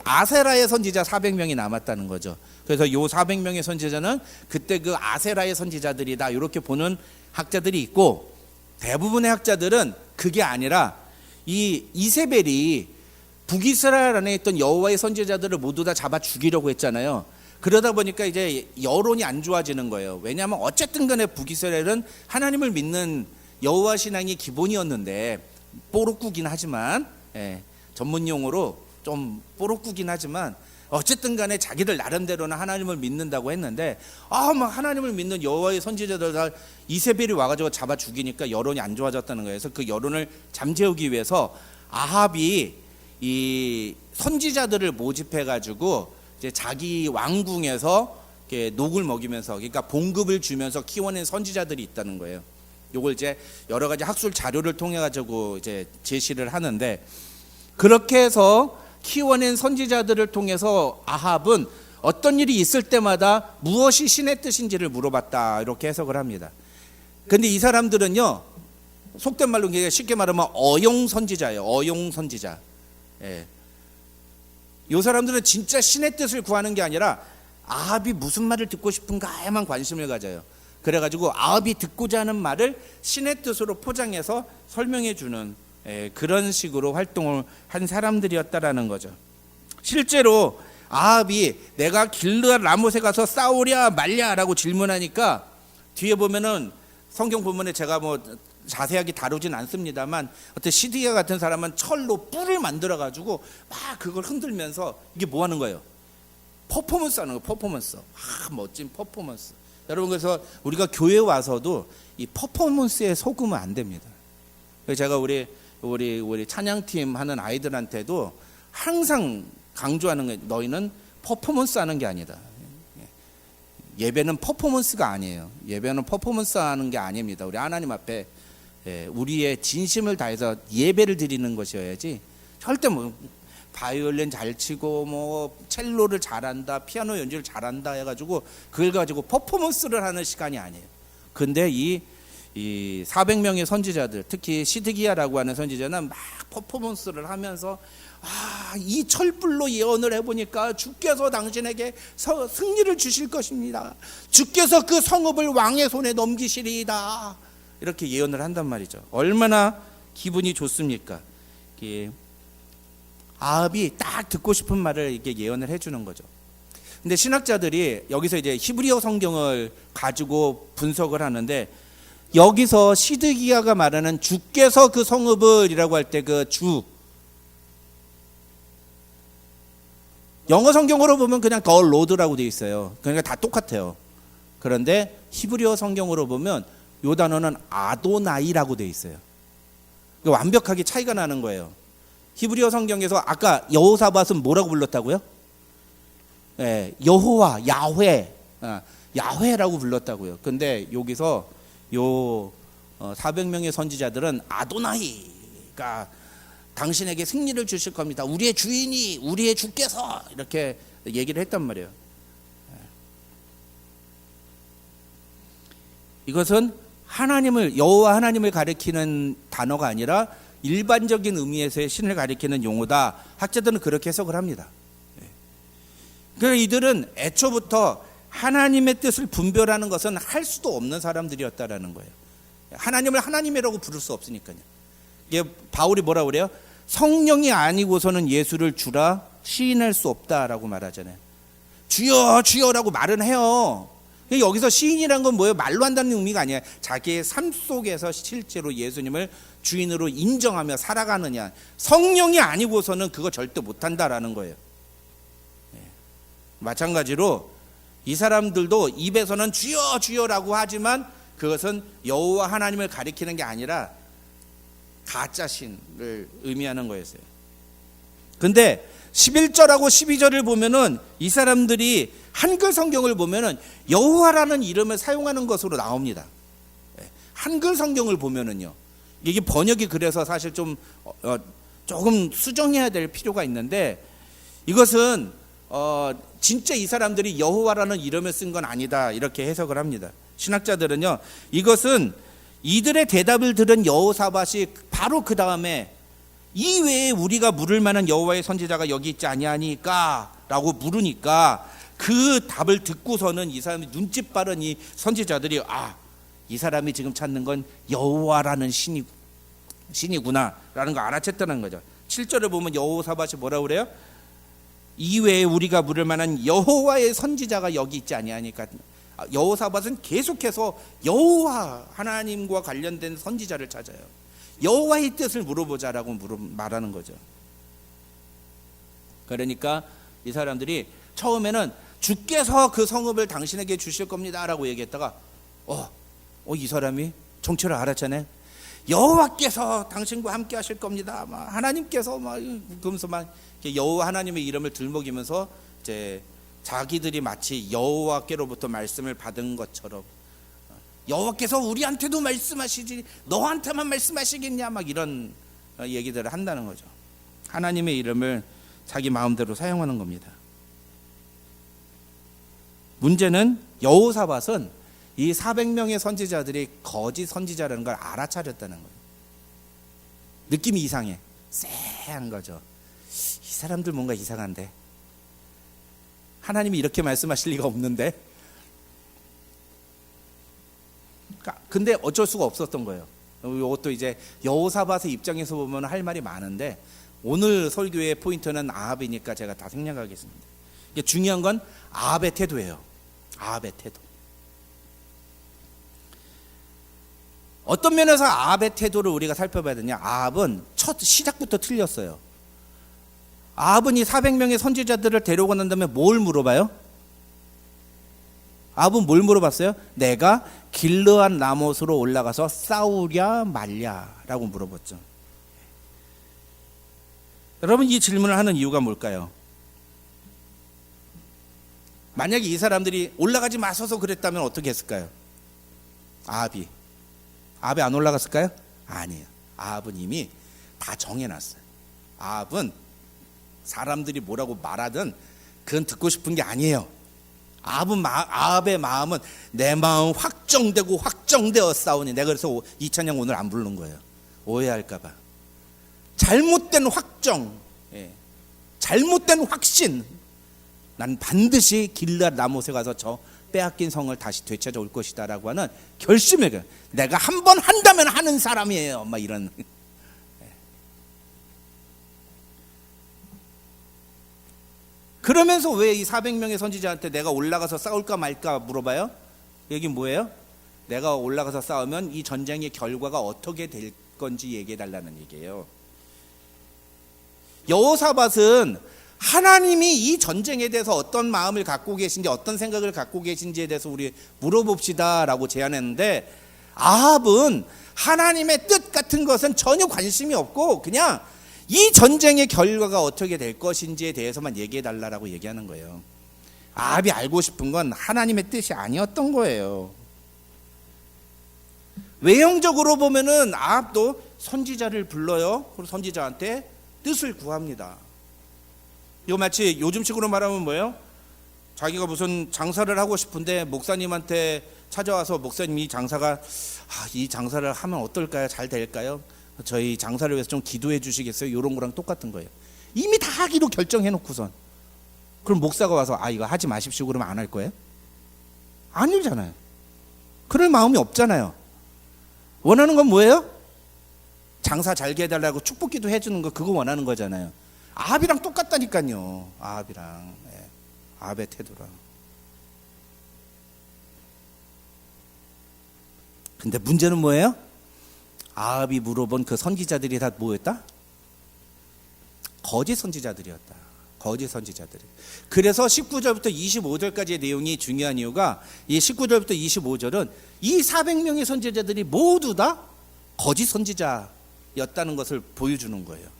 아세라의 선지자 400명이 남았다는 거죠. 그래서 요 400명의 선지자는 그때 그 아세라의 선지자들이다, 이렇게 보는 학자들이 있고, 대부분의 학자들은 그게 아니라 이 이세벨이 북이스라엘 안에 있던 여호와의 선지자들을 모두 다 잡아 죽이려고 했잖아요. 그러다 보니까 이제 여론이 안 좋아지는 거예요. 왜냐하면 어쨌든 간에 북이스라엘은 하나님을 믿는 여호와 신앙이 기본이었는데, 뽀록꾸긴 하지만, 전문 용어로 좀 뽀록꾸긴 하지만 어쨌든 간에 자기들 나름대로는 하나님을 믿는다고 했는데 막 하나님을 믿는 여호와의 선지자들 다 이세벨이 와가지고 잡아 죽이니까 여론이 안 좋아졌다는 거예요. 그래서 그 여론을 잠재우기 위해서 아합이 이 선지자들을 모집해가지고 이제 자기 왕궁에서 이렇게 녹을 먹이면서, 그러니까 봉급을 주면서 키워낸 선지자들이 있다는 거예요. 요걸 이제 여러 가지 학술 자료를 통해 가지고 이제 제시를 하는데, 그렇게 해서 키워낸 선지자들을 통해서 아합은 어떤 일이 있을 때마다 무엇이 신의 뜻인지를 물어봤다, 이렇게 해석을 합니다. 근데 이 사람들은요, 속된 말로 쉽게 말하면 어용 선지자예요. 어용 선지자. 예. 이 사람들은 진짜 신의 뜻을 구하는 게 아니라 아합이 무슨 말을 듣고 싶은가에만 관심을 가져요. 그래가지고 아합이 듣고자 하는 말을 신의 뜻으로 포장해서 설명해 주는 그런 식으로 활동을 한 사람들이었다라는 거죠. 실제로 아합이 내가 길르앗 라못에 가서 싸우랴 말랴라고 질문하니까 뒤에 보면은 성경 본문에 제가 뭐 자세하게 다루진 않습니다만 어떤 시드기야 같은 사람은 철로 뿔을 만들어 가지고 막 그걸 흔들면서 이게 뭐 하는 거예요? 퍼포먼스 하는 거예요. 퍼포먼스. 멋진 퍼포먼스. 여러분, 그래서 우리가 교회 와서도 이 퍼포먼스에 속으면 안 됩니다. 제가 우리 찬양팀 하는 아이들한테도 항상 강조하는 게, 너희는 퍼포먼스 하는 게 아니다. 예배는 퍼포먼스가 아니에요. 예배는 퍼포먼스 하는 게 아닙니다. 우리 하나님 앞에 우리의 진심을 다해서 예배를 드리는 것이어야지, 절대 뭐 바이올린 잘 치고 뭐 첼로를 잘한다, 피아노 연주를 잘한다 해가지고 그걸 가지고 퍼포먼스를 하는 시간이 아니에요. 근데 이 400명의 선지자들, 특히 시드기야라고 하는 선지자는 막 퍼포먼스를 하면서 이 철불로 예언을 해보니까 주께서 당신에게 승리를 주실 것입니다. 주께서 그 성읍을 왕의 손에 넘기시리이다. 이렇게 예언을 한단 말이죠. 얼마나 기분이 좋습니까? 아합이 딱 듣고 싶은 말을 이렇게 예언을 해주는 거죠. 근데 신학자들이 여기서 이제 히브리어 성경을 가지고 분석을 하는데, 여기서 시드기야가 말하는 주께서 그 성읍을이라고 할 때 그 주, 영어 성경으로 보면 그냥 더 로드라고 되어 있어요. 그러니까 다 똑같아요. 그런데 히브리어 성경으로 보면 이 단어는 아도나이라고 되어 있어요. 완벽하게 차이가 나는 거예요. 히브리어 성경에서 아까 여호사밧은 뭐라고 불렀다고요? 여호와, 야훼, 야훼라고 불렀다고요. 근데 여기서 400명의 선지자들은 아도나이가 당신에게 승리를 주실 겁니다. 우리의 주인이, 우리의 주께서, 이렇게 얘기를 했단 말이에요. 이것은 여호와 하나님을 가리키는 단어가 아니라 일반적인 의미에서의 신을 가리키는 용어다. 학자들은 그렇게 해석을 합니다. 그러니까 이들은 애초부터 하나님의 뜻을 분별하는 것은 할 수도 없는 사람들이었다라는 거예요. 하나님을 하나님이라고 부를 수 없으니까요. 이게 바울이 뭐라고 그래요? 성령이 아니고서는 예수를 주라 시인할 수 없다라고 말하잖아요. 주여 주여라고 말은 해요. 여기서 시인이란 건 뭐예요? 말로 한다는 의미가 아니에요. 자기의 삶 속에서 실제로 예수님을 주인으로 인정하며 살아가느냐. 성령이 아니고서는 그거 절대 못한다라는 거예요. 마찬가지로 이 사람들도 입에서는 주여 주여라고 하지만 그것은 여호와 하나님을 가리키는 게 아니라 가짜 신을 의미하는 거였어요. 근데 11절하고 12절을 보면은 이 사람들이 한글 성경을 보면은 여호와라는 이름을 사용하는 것으로 나옵니다. 한글 성경을 보면은요. 이게 번역이 그래서 사실 좀 조금 수정해야 될 필요가 있는데, 이것은 진짜 이 사람들이 여호와라는 이름을 쓴 건 아니다, 이렇게 해석을 합니다. 신학자들은요, 이것은 이들의 대답을 들은 여호사밧이 바로 그 다음에 이 외에 우리가 물을 만한 여호와의 선지자가 여기 있지 아니하니까 라고 물으니까, 그 답을 듣고서는 이 사람이 눈짓 빠른 이 선지자들이 이 사람이 지금 찾는 건 여호와라는 신이구나 라는 거 알아챘다는 거죠. 7절을 보면 여호사밧이 뭐라고 그래요? 이외에 우리가 물을 만한 여호와의 선지자가 여기 있지 아니하니까. 여호사밧은 계속해서 여호와 하나님과 관련된 선지자를 찾아요. 여호와의 뜻을 물어보자라고 말하는 거죠. 그러니까 이 사람들이 처음에는 주께서 그 성읍을 당신에게 주실 겁니다라고 얘기했다가 이 사람이 정체를 알았잖아요. 여호와께서 당신과 함께 하실 겁니다. 막 하나님께서 막 그러면서 막 여호와 하나님의 이름을 들먹이면서 이제 자기들이 마치 여호와께로부터 말씀을 받은 것처럼 여호와께서 우리한테도 말씀하시지 너한테만 말씀하시겠냐 막 이런 얘기들을 한다는 거죠. 하나님의 이름을 자기 마음대로 사용하는 겁니다. 문제는 여호사밧은 이 400명의 선지자들이 거짓 선지자라는 걸 알아차렸다는 거예요. 느낌이 이상해. 쎄한 거죠. 이 사람들 뭔가 이상한데, 하나님이 이렇게 말씀하실 리가 없는데. 근데 어쩔 수가 없었던 거예요. 이것도 이제 여호사밧의 입장에서 보면 할 말이 많은데, 오늘 설교의 포인트는 아합이니까 제가 다 생략하겠습니다. 이게 중요한 건 아합의 태도예요. 아합의 태도. 어떤 면에서 아합의 태도를 우리가 살펴봐야 되냐? 아합은 첫 시작부터 틀렸어요. 아합은 이 400명의 선지자들을 데려오고 난 다음에 뭘 물어봐요? 아합은 뭘 물어봤어요? 내가 길르앗 라못으로 올라가서 싸우랴 말랴라고 물어봤죠. 여러분, 이 질문을 하는 이유가 뭘까요? 만약에 이 사람들이 올라가지 마셔서 그랬다면 어떻게 했을까요? 아합이 안 올라갔을까요? 아니에요. 아합은 이미 다 정해놨어요. 아합은 사람들이 뭐라고 말하든 그건 듣고 싶은 게 아니에요. 아합의 마음은 내 마음 확정되어 싸우니. 내가 그래서 이찬양 오늘 안 부르는 거예요. 오해할까봐. 잘못된 확정, 잘못된 확신. 난 반드시 길르앗 라못에 가서 저 빼앗긴 성을 다시 되찾아올 것이다라고 하는 결심을, 내가 한 번 한다면 하는 사람이에요. 막 이런. 그러면서 왜 이 400명의 선지자한테 내가 올라가서 싸울까 말까 물어봐요? 여기 뭐예요? 내가 올라가서 싸우면 이 전쟁의 결과가 어떻게 될 건지 얘기해 달라는 얘기예요. 여호사밧은 하나님이 이 전쟁에 대해서 어떤 마음을 갖고 계신지, 어떤 생각을 갖고 계신지에 대해서 우리 물어봅시다 라고 제안했는데, 아합은 하나님의 뜻 같은 것은 전혀 관심이 없고 그냥 이 전쟁의 결과가 어떻게 될 것인지에 대해서만 얘기해 달라고 얘기하는 거예요. 아합이 알고 싶은 건 하나님의 뜻이 아니었던 거예요. 외형적으로 보면은 아합도 선지자를 불러요. 그리고 선지자한테 뜻을 구합니다. 이거 마치 요즘식으로 말하면 뭐예요? 자기가 무슨 장사를 하고 싶은데 목사님한테 찾아와서, 목사님 이 장사가 이 장사를 하면 어떨까요? 잘 될까요? 저희 장사를 위해서 좀 기도해 주시겠어요? 이런 거랑 똑같은 거예요. 이미 다 하기로 결정해 놓고선 그럼 목사가 와서 이거 하지 마십시오 그러면 안 할 거예요? 아니잖아요. 그럴 마음이 없잖아요. 원하는 건 뭐예요? 장사 잘게 해달라고 축복기도 해주는 거, 그거 원하는 거잖아요. 아합이랑 똑같다니까요. 아합이랑, 아합의 태도랑. 근데 문제는 뭐예요? 아합이 물어본 그 선지자들이 다 뭐였다? 거짓 선지자들이었다. 거짓 선지자들이. 그래서 19절부터 25절까지의 내용이 중요한 이유가, 이 19절부터 25절은 이 400명의 선지자들이 모두 다 거짓 선지자였다는 것을 보여주는 거예요.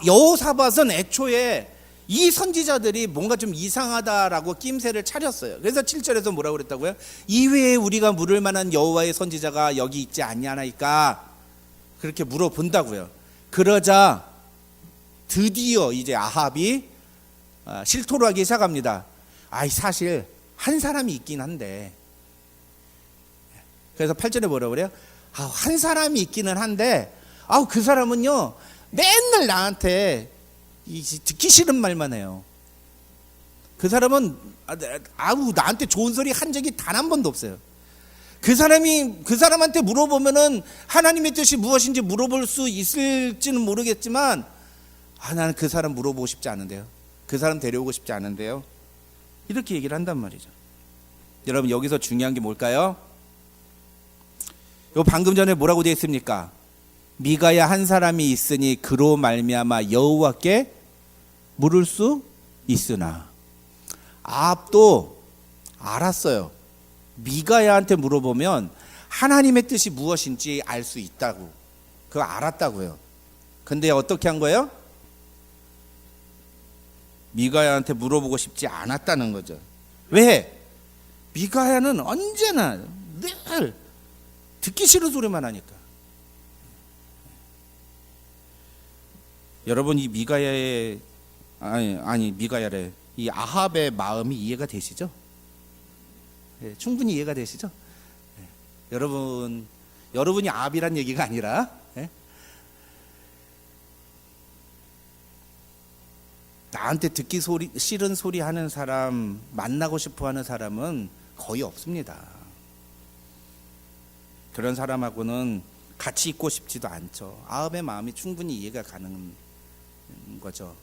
여호사밧은 애초에 이 선지자들이 뭔가 좀 이상하다라고 낌새를 차렸어요. 그래서 7절에서 뭐라고 그랬다고요? 이외에 우리가 물을 만한 여호와의 선지자가 여기 있지 않냐니까 그렇게 물어본다고요. 그러자 드디어 이제 아합이 실토를 하기 시작합니다. 사실 한 사람이 있긴 한데, 그래서 8절에 뭐라고 그래요? 한 사람이 있기는 한데 그 사람은요 맨날 나한테 듣기 싫은 말만 해요. 그 사람은 나한테 좋은 소리 한 적이 단 한 번도 없어요. 그 사람한테 물어보면은 하나님의 뜻이 무엇인지 물어볼 수 있을지는 모르겠지만 나는 그 사람 물어보고 싶지 않은데요. 그 사람 데려오고 싶지 않은데요. 이렇게 얘기를 한단 말이죠. 여러분, 여기서 중요한 게 뭘까요? 방금 전에 뭐라고 되어 있습니까? 미가야 한 사람이 있으니 그로 말미암아 여호와께 물을 수 있으나. 아합도 알았어요. 미가야한테 물어보면 하나님의 뜻이 무엇인지 알 수 있다고. 그거 알았다고요. 근데 어떻게 한 거예요? 미가야한테 물어보고 싶지 않았다는 거죠. 왜? 미가야는 언제나 늘 듣기 싫은 소리만 하니까. 여러분, 이 미가야의 미가야래. 이 아합의 마음이 이해가 되시죠? 네, 충분히 이해가 되시죠? 네. 여러분이 아합이란 얘기가 아니라, 네? 나한테 듣기 싫은 소리 하는 사람, 만나고 싶어 하는 사람은 거의 없습니다. 그런 사람하고는 같이 있고 싶지도 않죠. 아합의 마음이 충분히 이해가 가는 거죠.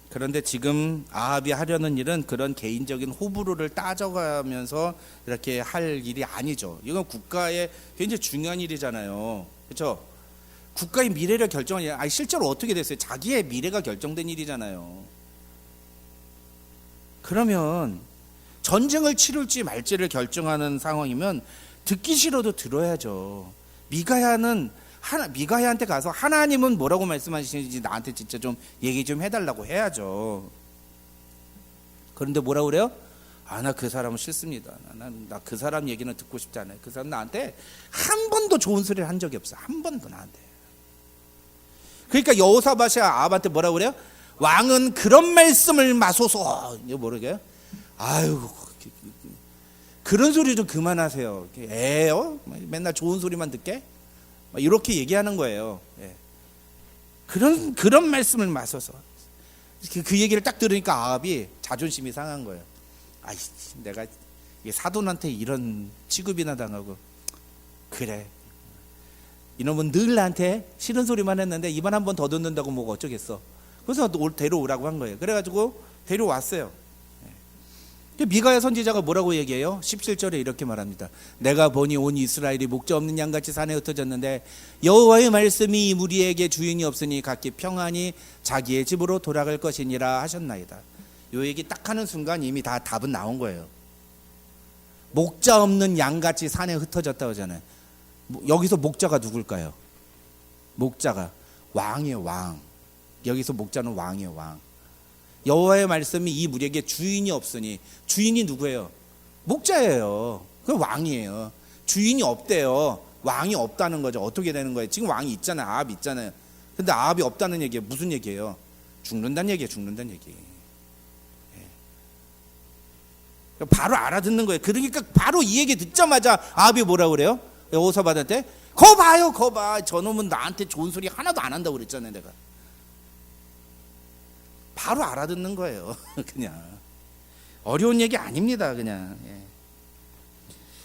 그런데 지금 아합이 하려는 일은 그런 개인적인 호불호를 따져가면서 이렇게 할 일이 아니죠. 이건 국가의 굉장히 중요한 일이잖아요. 그렇죠? 국가의 미래를 결정하는 일. 아니, 실제로 어떻게 됐어요? 자기의 미래가 결정된 일이잖아요. 그러면 전쟁을 치를지 말지를 결정하는 상황이면 듣기 싫어도 들어야죠. 미가야한테 가서 하나님은 뭐라고 말씀하시는지 나한테 진짜 좀 얘기 좀 해달라고 해야죠. 그런데 뭐라고 그래요? 나 그 사람은 싫습니다. 나 그 사람 얘기는 듣고 싶지 않아요. 그 사람 나한테 한 번도 좋은 소리를 한 적이 없어요. 한 번도 나한테. 그러니까 여호사밧이 아합한테 뭐라고 그래요? 왕은 그런 말씀을 마소서. 이거 모르게요? 아유, 그런 소리 좀 그만하세요. 애요? 맨날 좋은 소리만 듣게? 이렇게 얘기하는 거예요. 그런 말씀을 마셔서 그 얘기를 딱 들으니까 아합이 자존심이 상한 거예요. 내가 사돈한테 이런 취급이나 당하고. 그래, 이놈은 늘 나한테 싫은 소리만 했는데 이번 한 번 더 듣는다고 뭐가 어쩌겠어. 그래서 데려오라고 한 거예요. 그래가지고 데려왔어요. 미가야 선지자가 뭐라고 얘기해요? 17절에 이렇게 말합니다. 내가 보니 온 이스라엘이 목자 없는 양같이 산에 흩어졌는데 여호와의 말씀이 무리에게 주인이 없으니 각기 평안히 자기의 집으로 돌아갈 것이니라 하셨나이다. 요 얘기 딱 하는 순간 이미 다 답은 나온 거예요. 목자 없는 양같이 산에 흩어졌다고 하잖아요. 여기서 목자가 누굴까요? 목자가 왕이에요. 왕. 여기서 목자는 왕이에요. 왕. 여호와의 말씀이 이 무리에게 주인이 없으니. 주인이 누구예요? 목자예요. 그 왕이에요. 주인이 없대요. 왕이 없다는 거죠. 어떻게 되는 거예요? 지금 왕이 있잖아요. 아합이 있잖아요. 근데 아합이 없다는 얘기예요. 무슨 얘기예요? 죽는다는 얘기예요. 죽는다는 얘기. 바로 알아듣는 거예요. 그러니까 바로 이 얘기 듣자마자 아합이 뭐라고 그래요? 여호사밧한테 거 봐요. 거 봐. 저놈은 나한테 좋은 소리 하나도 안 한다고 그랬잖아요. 내가. 바로 알아듣는 거예요. 그냥 어려운 얘기 아닙니다. 그냥.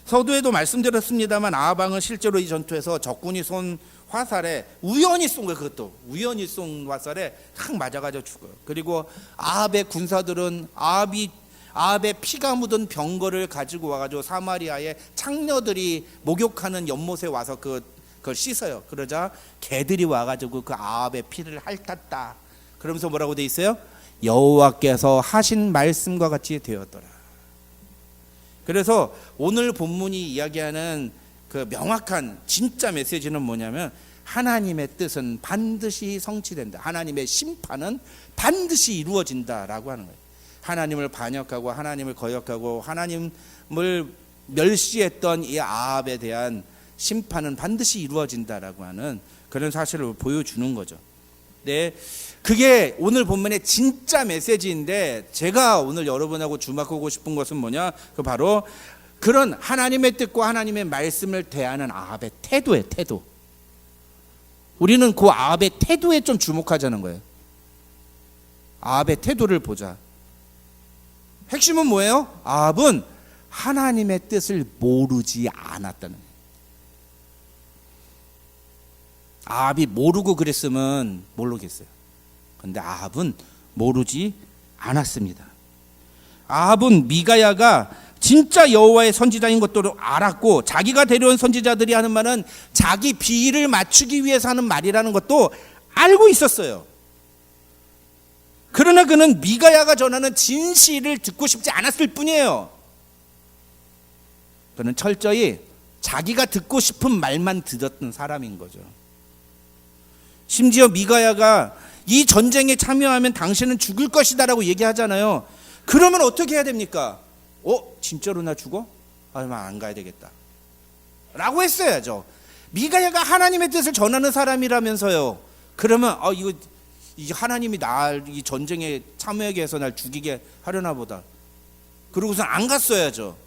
서두에도 말씀드렸습니다만 아합 왕은 실제로 이 전투에서 적군이 쏜 화살에 우연히 쏜 거예요. 그것도 우연히 쏜 화살에 탁 맞아가지고 죽어요. 그리고 아합의 군사들은 아합의 피가 묻은 병거를 가지고 와가지고 사마리아의 창녀들이 목욕하는 연못에 와서 그걸 씻어요. 그러자 개들이 와가지고 그 아합의 피를 핥았다. 그러면서 뭐라고 돼 있어요? 여호와께서 하신 말씀과 같이 되었더라. 그래서 오늘 본문이 이야기하는 그 명확한 진짜 메시지는 뭐냐면 하나님의 뜻은 반드시 성취된다. 하나님의 심판은 반드시 이루어진다라고 하는 거예요. 하나님을 반역하고 하나님을 거역하고 하나님을 멸시했던 이 아합에 대한 심판은 반드시 이루어진다라고 하는 그런 사실을 보여주는 거죠. 네, 그게 오늘 본문의 진짜 메시지인데 제가 오늘 여러분하고 주목하고 싶은 것은 뭐냐? 그 바로 그런 하나님의 뜻과 하나님의 말씀을 대하는 아합의 태도예요. 태도. 우리는 그 아합의 태도에 좀 주목하자는 거예요. 아합의 태도를 보자. 핵심은 뭐예요? 아합은 하나님의 뜻을 모르지 않았다는 거예요. 아합이 모르고 그랬으면 모르겠어요. 근데 아합은 모르지 않았습니다. 아합은 미가야가 진짜 여호와의 선지자인 것도 알았고, 자기가 데려온 선지자들이 하는 말은 자기 비위를 맞추기 위해서 하는 말이라는 것도 알고 있었어요. 그러나 그는 미가야가 전하는 진실을 듣고 싶지 않았을 뿐이에요. 그는 철저히 자기가 듣고 싶은 말만 듣었던 사람인 거죠. 심지어 미가야가 이 전쟁에 참여하면 당신은 죽을 것이다 라고 얘기하잖아요. 그러면 어떻게 해야 됩니까? 진짜로 나 죽어? 안 가야 되겠다 라고 했어야죠. 미가야가 하나님의 뜻을 전하는 사람이라면서요. 그러면 이게 하나님이 날 이 전쟁에 참여하게 해서 날 죽이게 하려나 보다. 그러고서 안 갔어야죠.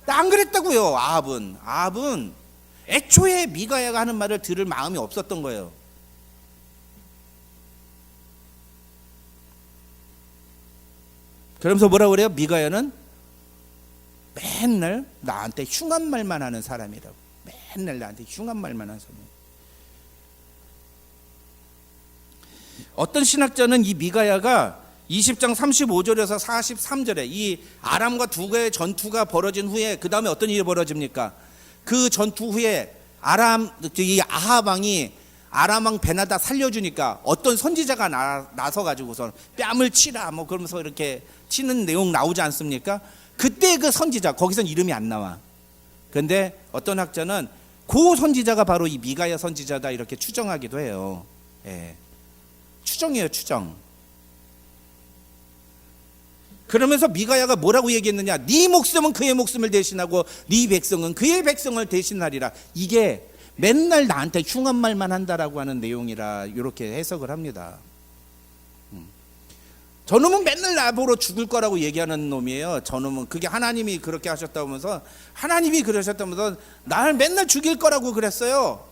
안 그랬다고요. 아합은 애초에 미가야가 하는 말을 들을 마음이 없었던 거예요. 그러면서 뭐라고 그래요? 미가야는 맨날 나한테 흉한 말만 하는 사람이라고. 맨날 나한테 흉한 말만 하는 사람. 어떤 신학자는 이 미가야가 20장 35절에서 43절에 이 아람과 두 개의 전투가 벌어진 후에 그 다음에 어떤 일이 벌어집니까? 그 전투 후에 이 아합 왕이 아람 왕 베나다 살려주니까 어떤 선지자가 나서 가지고서 뺨을 치라 뭐 그러면서 이렇게 치는 내용 나오지 않습니까? 그때 그 선지자, 거기선 이름이 안 나와. 그런데 어떤 학자는 그 선지자가 바로 이 미가야 선지자다 이렇게 추정하기도 해요. 예. 추정이에요, 추정. 그러면서 미가야가 뭐라고 얘기했느냐? 네 목숨은 그의 목숨을 대신하고 네 백성은 그의 백성을 대신하리라. 이게 맨날 나한테 흉한 말만 한다라고 하는 내용이라 이렇게 해석을 합니다. 저놈은 맨날 나보러 죽을 거라고 얘기하는 놈이에요. 저놈은 그게 하나님이 그렇게 하셨다면서, 하나님이 그러셨다면서 날 맨날 죽일 거라고 그랬어요.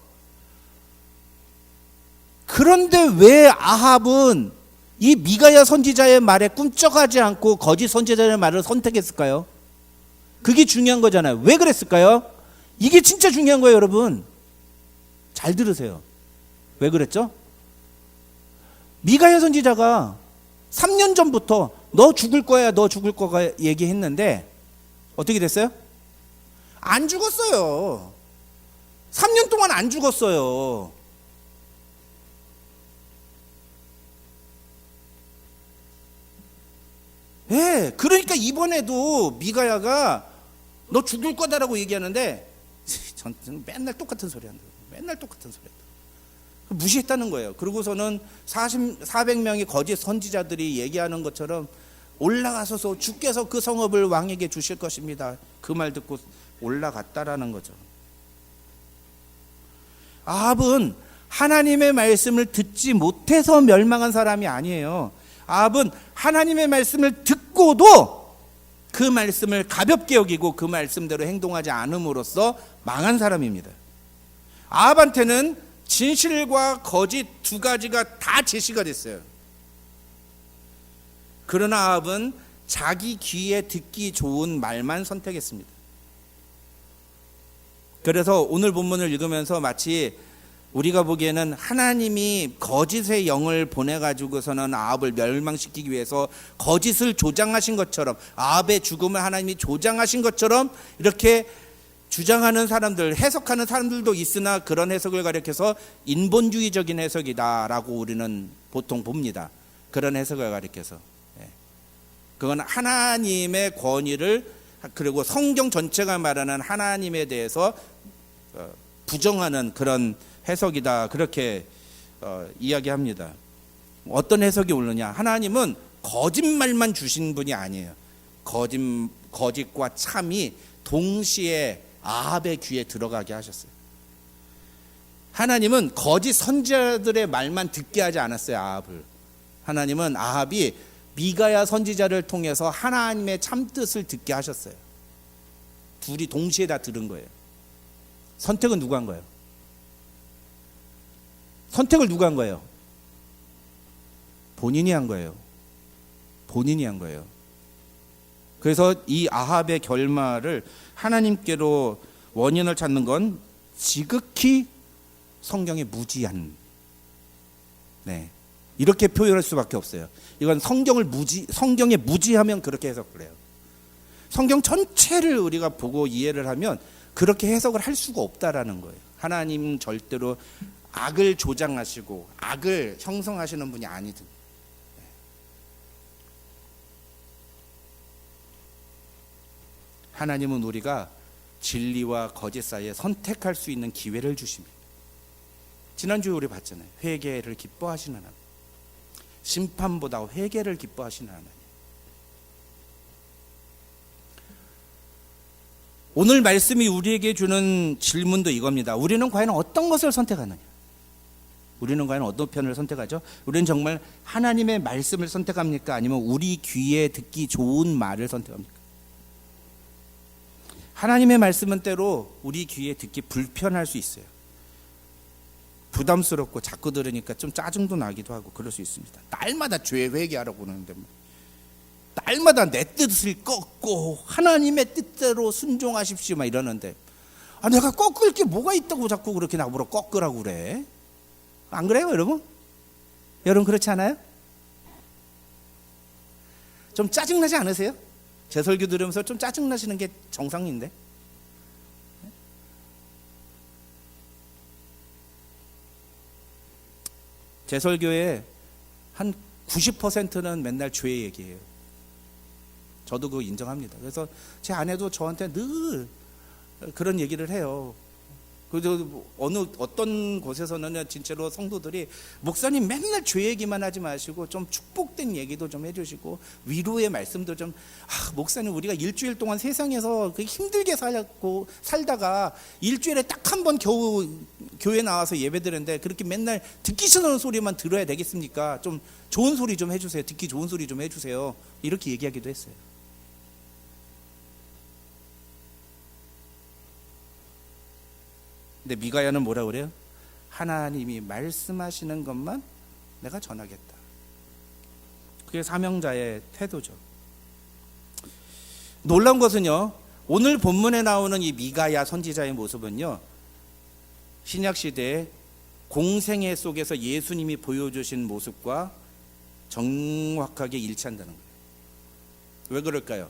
그런데 왜 아합은 이 미가야 선지자의 말에 꿈쩍하지 않고 거짓 선지자의 말을 선택했을까요? 그게 중요한 거잖아요. 왜 그랬을까요? 이게 진짜 중요한 거예요, 여러분. 잘 들으세요. 왜 그랬죠? 미가야 선지자가 3년 전부터 너 죽을 거야, 너 죽을 거야 얘기했는데 어떻게 됐어요? 안 죽었어요. 3년 동안 안 죽었어요. 예, 그러니까 이번에도 미가야가 너 죽을 거다라고 얘기하는데 저는 맨날 똑같은 소리 한다. 맨날 똑같은 소리 한다. 무시했다는 거예요. 그러고서는 400명의 거짓 선지자들이 얘기하는 것처럼 올라가서서 주께서 그 성읍을 왕에게 주실 것입니다. 그 말 듣고 올라갔다라는 거죠. 아합은 하나님의 말씀을 듣지 못해서 멸망한 사람이 아니에요. 아합은 하나님의 말씀을 듣고도 그 말씀을 가볍게 여기고 그 말씀대로 행동하지 않음으로써 망한 사람입니다. 아합한테는 진실과 거짓 두 가지가 다 제시가 됐어요. 그러나 아합은 자기 귀에 듣기 좋은 말만 선택했습니다. 그래서 오늘 본문을 읽으면서 마치 우리가 보기에는 하나님이 거짓의 영을 보내가지고서는 아합을 멸망시키기 위해서 거짓을 조장하신 것처럼, 아합의 죽음을 하나님이 조장하신 것처럼 이렇게 주장하는 사람들, 해석하는 사람들도 있으나 그런 해석을 가리켜서 인본주의적인 해석이다라고 우리는 보통 봅니다. 그런 해석을 가리켜서. 그건 하나님의 권위를, 그리고 성경 전체가 말하는 하나님에 대해서 부정하는 그런 해석이다, 그렇게 이야기합니다. 어떤 해석이 옳느냐? 하나님은 거짓말만 주신 분이 아니에요. 거짓과 참이 동시에 아합의 귀에 들어가게 하셨어요. 하나님은 거짓 선지자들의 말만 듣게 하지 않았어요, 아합을. 하나님은 아합이 미가야 선지자를 통해서 하나님의 참뜻을 듣게 하셨어요. 둘이 동시에 다 들은 거예요. 선택은 누가 한 거예요? 선택을 누가 한 거예요? 본인이 한 거예요. 본인이 한 거예요. 그래서 이 아합의 결말을 하나님께로 원인을 찾는 건 지극히 성경의 무지한, 이렇게 표현할 수밖에 없어요. 이건 성경에 무지하면 그렇게 해석을 해요. 성경 전체를 우리가 보고 이해를 하면 그렇게 해석을 할 수가 없다라는 거예요. 하나님은 절대로 악을 조장하시고 악을 형성하시는 분이 아니든. 하나님은 우리가 진리와 거짓 사이에 선택할 수 있는 기회를 주십니다. 지난주에 우리 봤잖아요. 회개를 기뻐하시는 하나님. 심판보다 회개를 기뻐하시는 하나님. 오늘 말씀이 우리에게 주는 질문도 이겁니다. 우리는 과연 어떤 것을 선택하느냐? 우리는 과연 어떤 편을 선택하죠? 우리는 정말 하나님의 말씀을 선택합니까? 아니면 우리 귀에 듣기 좋은 말을 선택합니까? 하나님의 말씀은 때로 우리 귀에 듣기 불편할 수 있어요. 부담스럽고 자꾸 들으니까 좀 짜증도 나기도 하고 그럴 수 있습니다. 날마다 죄 회개하라고 그러는데 날마다 내 뜻을 꺾고 하나님의 뜻대로 순종하십시오 막 이러는데 내가 꺾을 게 뭐가 있다고 자꾸 그렇게 나보러 꺾으라고 그래? 안 그래요 여러분? 여러분 그렇지 않아요? 좀 짜증나지 않으세요? 제 설교 들으면서 좀 짜증나시는 게 정상인데. 제 설교에 한 90%는 맨날 죄 얘기예요. 저도 그거 인정합니다. 그래서 제 아내도 저한테 늘 그런 얘기를 해요. 그래서 어떤 곳에서는 진짜로 성도들이 목사님 맨날 죄 얘기만 하지 마시고 좀 축복된 얘기도 좀 해주시고 위로의 말씀도 좀 목사님 우리가 일주일 동안 세상에서 힘들게 살다가 일주일에 딱 한 번 겨우 교회 나와서 예배 드렸는데 그렇게 맨날 듣기 싫은 소리만 들어야 되겠습니까? 좀 좋은 소리 좀 해주세요. 듣기 좋은 소리 좀 해주세요. 이렇게 얘기하기도 했어요. 근데 미가야는 뭐라 그래요? 하나님이 말씀하시는 것만 내가 전하겠다. 그게 사명자의 태도죠. 놀라운 것은요, 오늘 본문에 나오는 이 미가야 선지자의 모습은요, 신약시대의 공생애 속에서 예수님이 보여주신 모습과 정확하게 일치한다는 거예요. 왜 그럴까요?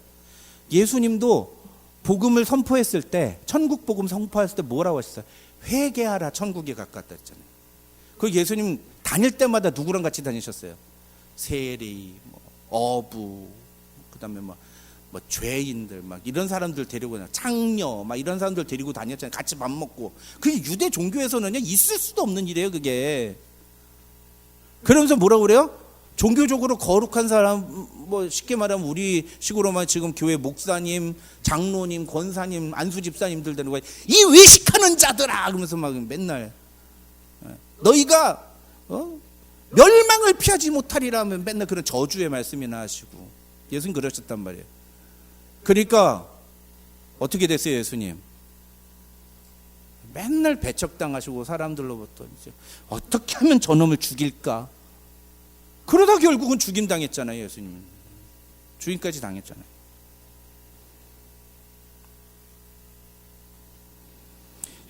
예수님도 복음을 선포했을 때, 천국 복음 선포했을 때 뭐라고 하셨어요? 회개하라, 천국에 가깝다 했잖아요. 그 예수님 다닐 때마다 누구랑 같이 다니셨어요? 세리, 어부, 그다음에 뭐 죄인들 막 이런 사람들 데리고 창녀 막 이런 사람들 데리고 다녔잖아요. 같이 밥 먹고. 그게 유대 종교에서는요 있을 수도 없는 일이에요, 그게. 그러면서 뭐라고 그래요? 종교적으로 거룩한 사람, 쉽게 말하면 우리 식으로만 지금 교회 목사님, 장로님, 권사님, 안수 집사님들 되는 거예요. 이 외식하는 자들아! 그러면서 막 맨날 너희가 멸망을 피하지 못하리라 하면 맨날 그런 저주의 말씀이나 하시고. 예수님 그러셨단 말이에요. 그러니까 어떻게 됐어요, 예수님? 맨날 배척당하시고 사람들로부터 이제 어떻게 하면 저놈을 죽일까? 그러다 결국은 죽임 당했잖아요, 예수님. 죽임까지 당했잖아요.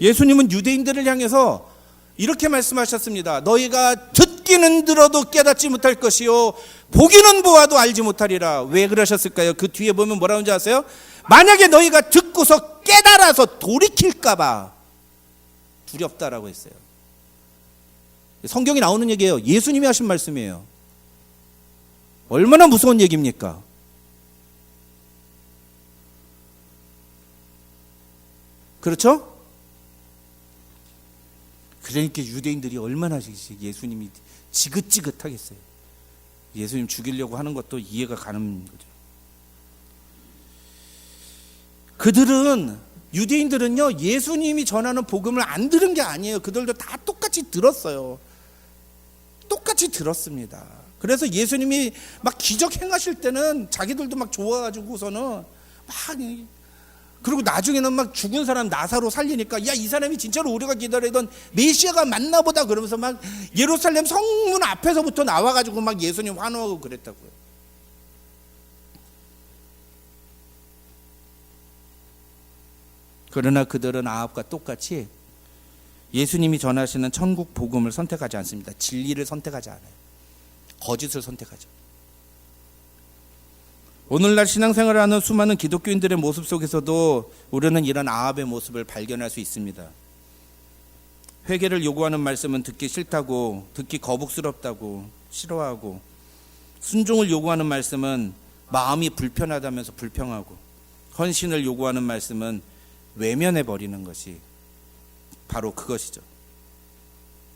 예수님은 유대인들을 향해서 이렇게 말씀하셨습니다. 너희가 듣기는 들어도 깨닫지 못할 것이요 보기는 보아도 알지 못하리라. 왜 그러셨을까요? 그 뒤에 보면 뭐라고 하는지 아세요? 만약에 너희가 듣고서 깨달아서 돌이킬까 봐 두렵다라고 했어요. 성경에 나오는 얘기예요. 예수님이 하신 말씀이에요. 얼마나 무서운 얘기입니까? 그렇죠? 그러니까 유대인들이 얼마나 예수님이 지긋지긋하겠어요. 예수님 죽이려고 하는 것도 이해가 가는 거죠. 그들은, 유대인들은요, 예수님이 전하는 복음을 안 들은 게 아니에요. 그들도 다 똑같이 들었어요. 똑같이 들었습니다. 그래서 예수님이 막 기적 행하실 때는 자기들도 막 좋아가지고서는 막, 그리고 나중에는 막 죽은 사람 나사로 살리니까 야, 이 사람이 진짜로 우리가 기다리던 메시아가 맞나 보다 그러면서 막 예루살렘 성문 앞에서부터 나와가지고 막 예수님 환호하고 그랬다고요. 그러나 그들은 아합과 똑같이 예수님이 전하시는 천국 복음을 선택하지 않습니다. 진리를 선택하지 않아요. 거짓을 선택하죠. 오늘날 신앙생활을 하는 수많은 기독교인들의 모습 속에서도 우리는 이런 아합의 모습을 발견할 수 있습니다. 회개를 요구하는 말씀은 듣기 싫다고, 듣기 거북스럽다고, 싫어하고, 순종을 요구하는 말씀은 마음이 불편하다면서 불평하고, 헌신을 요구하는 말씀은 외면해 버리는 것이 바로 그것이죠.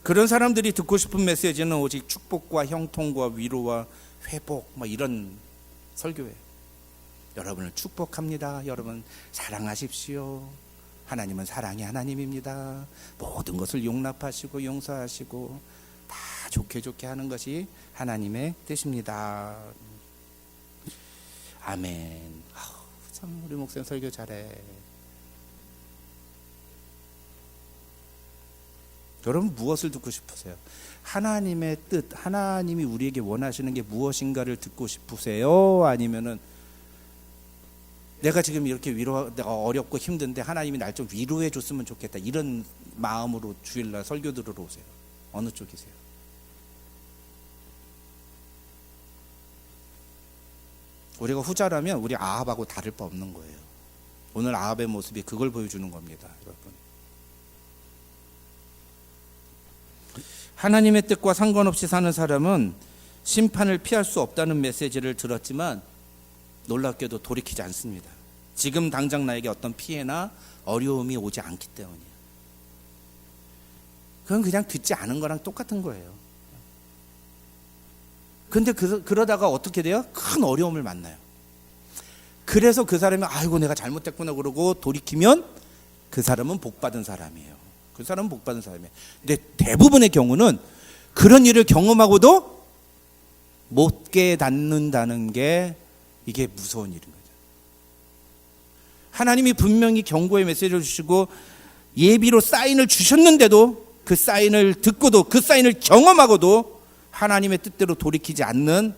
그런 사람들이 듣고 싶은 메시지는 오직 축복과 형통과 위로와 회복, 이런 설교예요. 여러분을 축복합니다. 여러분 사랑하십시오. 하나님은 사랑의 하나님입니다. 모든 것을 용납하시고 용서하시고 다 좋게 하는 것이 하나님의 뜻입니다. 아멘. 참 우리 목사님 설교 잘해. 여러분 무엇을 듣고 싶으세요? 하나님의 뜻, 하나님이 우리에게 원하시는 게 무엇인가를 듣고 싶으세요? 아니면은 내가 지금 이렇게 내가 어렵고 힘든데 하나님이 날 좀 위로해 줬으면 좋겠다, 이런 마음으로 주일날 설교 들으러 오세요? 어느 쪽이세요? 우리가 후자라면 우리 아합하고 다를 바 없는 거예요. 오늘 아합의 모습이 그걸 보여주는 겁니다, 여러분. 하나님의 뜻과 상관없이 사는 사람은 심판을 피할 수 없다는 메시지를 들었지만 놀랍게도 돌이키지 않습니다. 지금 당장 나에게 어떤 피해나 어려움이 오지 않기 때문이에요. 그건 그냥 듣지 않은 거랑 똑같은 거예요. 근데 그러다가 어떻게 돼요? 큰 어려움을 만나요. 그래서 그 사람이 아이고 내가 잘못했구나 그러고 돌이키면 그 사람은 복받은 사람이에요. 그 사람은 복받은 사람이에요. 근데 대부분의 경우는 그런 일을 경험하고도 못 깨닫는다는 게 이게 무서운 일인 거죠. 하나님이 분명히 경고의 메시지를 주시고 예비로 사인을 주셨는데도 그 사인을 듣고도 그 사인을 경험하고도 하나님의 뜻대로 돌이키지 않는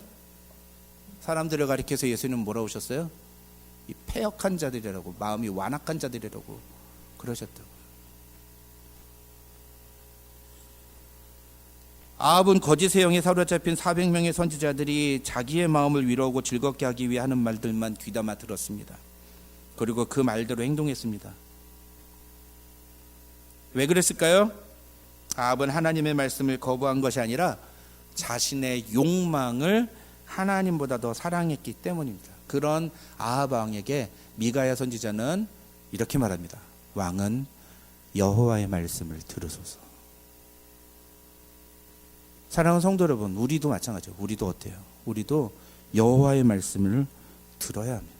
사람들을 가리켜서 예수님은 뭐라고 하셨어요? 이 패역한 자들이라고, 마음이 완악한 자들이라고 그러셨다고. 아합은 거짓의 영에 사로잡힌 400명의 선지자들이 자기의 마음을 위로하고 즐겁게 하기 위해 하는 말들만 귀담아 들었습니다. 그리고 그 말대로 행동했습니다. 왜 그랬을까요? 아합은 하나님의 말씀을 거부한 것이 아니라 자신의 욕망을 하나님보다 더 사랑했기 때문입니다. 그런 아합 왕에게 미가야 선지자는 이렇게 말합니다. 왕은 여호와의 말씀을 들으소서. 사랑하는 성도 여러분, 우리도 마찬가지예요. 우리도 어때요? 우리도 여호와의 말씀을 들어야 합니다.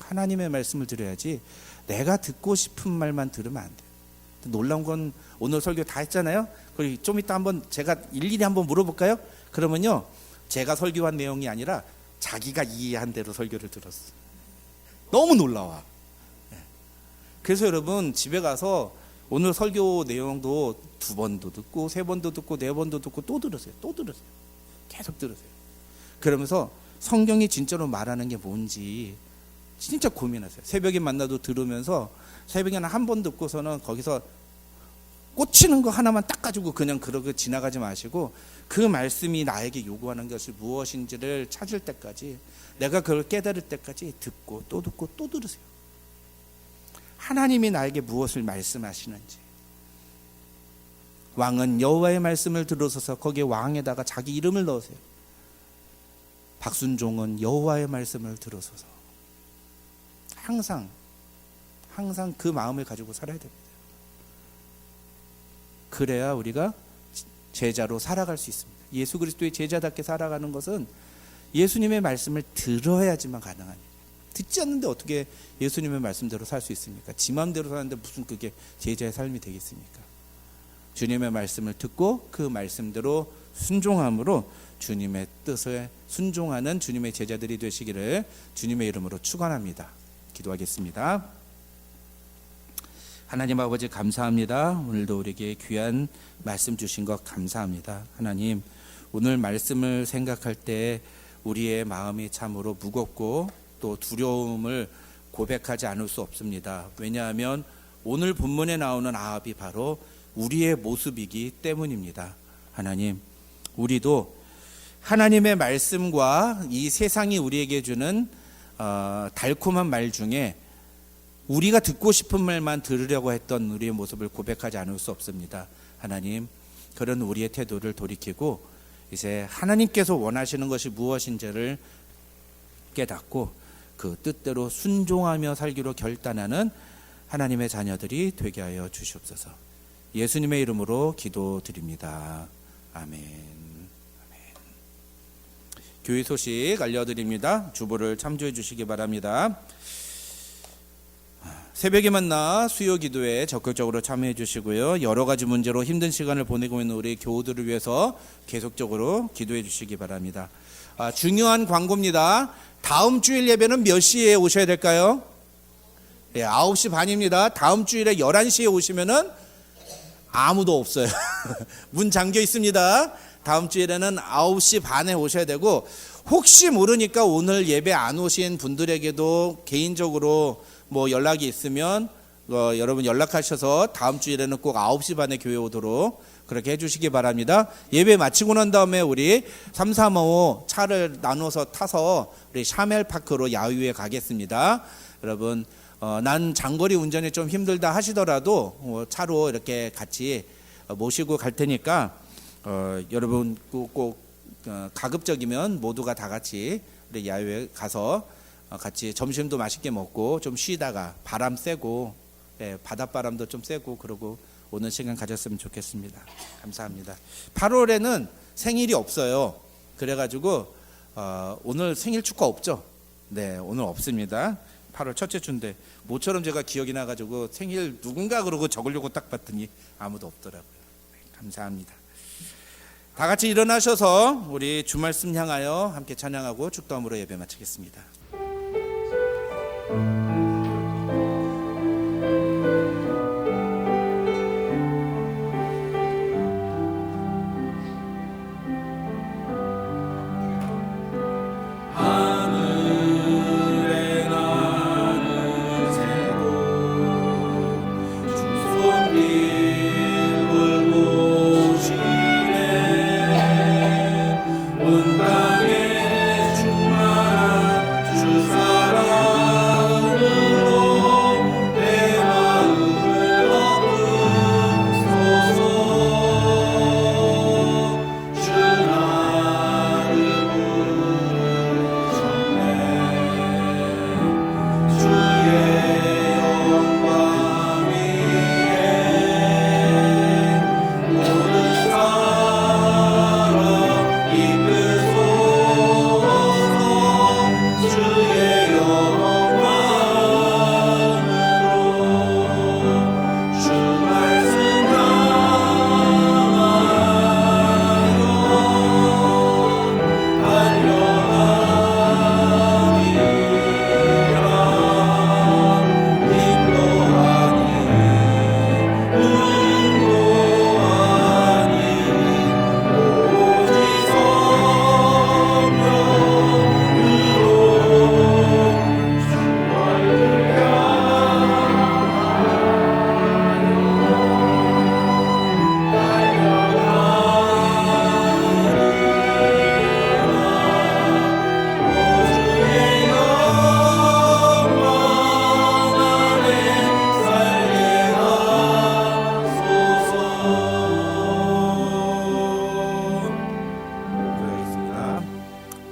하나님의 말씀을 들어야지 내가 듣고 싶은 말만 들으면 안 돼요. 놀라운 건 오늘 설교 다 했잖아요. 그리고 좀 이따 한번 제가 일일이 한번 물어볼까요? 그러면요, 제가 설교한 내용이 아니라 자기가 이해한 대로 설교를 들었어요. 너무 놀라워. 그래서 여러분 집에 가서 오늘 설교 내용도 2번도 듣고 3번도 듣고 4번도 듣고 또 들으세요. 계속 들으세요. 그러면서 성경이 진짜로 말하는 게 뭔지 진짜 고민하세요. 새벽에 만나도 들으면서 새벽에 한 번 듣고서는 거기서 꽂히는 거 하나만 딱 가지고 그냥 그러고 지나가지 마시고 그 말씀이 나에게 요구하는 것이 무엇인지를 찾을 때까지, 내가 그걸 깨달을 때까지 듣고 또 듣고 또 들으세요. 하나님이 나에게 무엇을 말씀하시는지. 왕은 여호와의 말씀을 들으소서. 거기에 왕에다가 자기 이름을 넣으세요. 박순종은 여호와의 말씀을 들으소서. 항상 그 마음을 가지고 살아야 됩니다. 그래야 우리가 제자로 살아갈 수 있습니다. 예수 그리스도의 제자답게 살아가는 것은 예수님의 말씀을 들어야지만 가능한 일이에요. 듣지 않는데 어떻게 예수님의 말씀대로 살 수 있습니까? 지 마음대로 사는데 무슨 그게 제자의 삶이 되겠습니까? 주님의 말씀을 듣고 그 말씀대로 순종함으로 주님의 뜻에 순종하는 주님의 제자들이 되시기를 주님의 이름으로 축원합니다. 기도하겠습니다. 하나님 아버지 감사합니다. 오늘도 우리에게 귀한 말씀 주신 것 감사합니다. 하나님, 오늘 말씀을 생각할 때 우리의 마음이 참으로 무겁고 또 두려움을 고백하지 않을 수 없습니다. 왜냐하면 오늘 본문에 나오는 아합이 바로 우리의 모습이기 때문입니다. 하나님, 우리도 하나님의 말씀과 이 세상이 우리에게 주는 달콤한 말 중에 우리가 듣고 싶은 말만 들으려고 했던 우리의 모습을 고백하지 않을 수 없습니다. 하나님, 그런 우리의 태도를 돌이키고 이제 하나님께서 원하시는 것이 무엇인지를 깨닫고 그 뜻대로 순종하며 살기로 결단하는 하나님의 자녀들이 되게 하여 주시옵소서. 예수님의 이름으로 기도드립니다. 아멘. 교회 소식 알려드립니다. 주보를 참조해 주시기 바랍니다. 새벽에 만나 수요 기도에 적극적으로 참여해 주시고요. 여러 가지 문제로 힘든 시간을 보내고 있는 우리 교우들을 위해서 계속적으로 기도해 주시기 바랍니다. 중요한 광고입니다. 다음 주일 예배는 몇 시에 오셔야 될까요? 9시 반입니다. 다음 주일에 11시에 오시면은 아무도 없어요. 문 잠겨 있습니다. 다음 주일에는 9시 반에 오셔야 되고, 혹시 모르니까 오늘 예배 안 오신 분들에게도 개인적으로 뭐 연락이 있으면 여러분 연락하셔서 다음 주일에는 꼭 9시 반에 교회 오도록 그렇게 해주시기 바랍니다. 예배 마치고 난 다음에 우리 335 차를 나눠서 타서 우리 샤멜파크로 야유회 가겠습니다. 여러분 난 장거리 운전이 좀 힘들다 하시더라도 차로 이렇게 같이 모시고 갈 테니까 여러분 꼭 가급적이면 모두가 다 같이 우리 야유회 가서 같이 점심도 맛있게 먹고 좀 쉬다가 바람 쐬고 바닷바람도 좀 쐬고 그러고 오는 시간 가졌으면 좋겠습니다. 감사합니다. 8월에는 생일이 없어요. 그래가지고 오늘 생일 축하 없죠? 네, 오늘 없습니다. 8월 첫째 주인데 모처럼 제가 기억이 나가지고 생일 누군가 그러고 적으려고 딱 봤더니 아무도 없더라고요. 감사합니다. 다 같이 일어나셔서 우리 주말씀 향하여 함께 찬양하고 축도함으로 예배 마치겠습니다.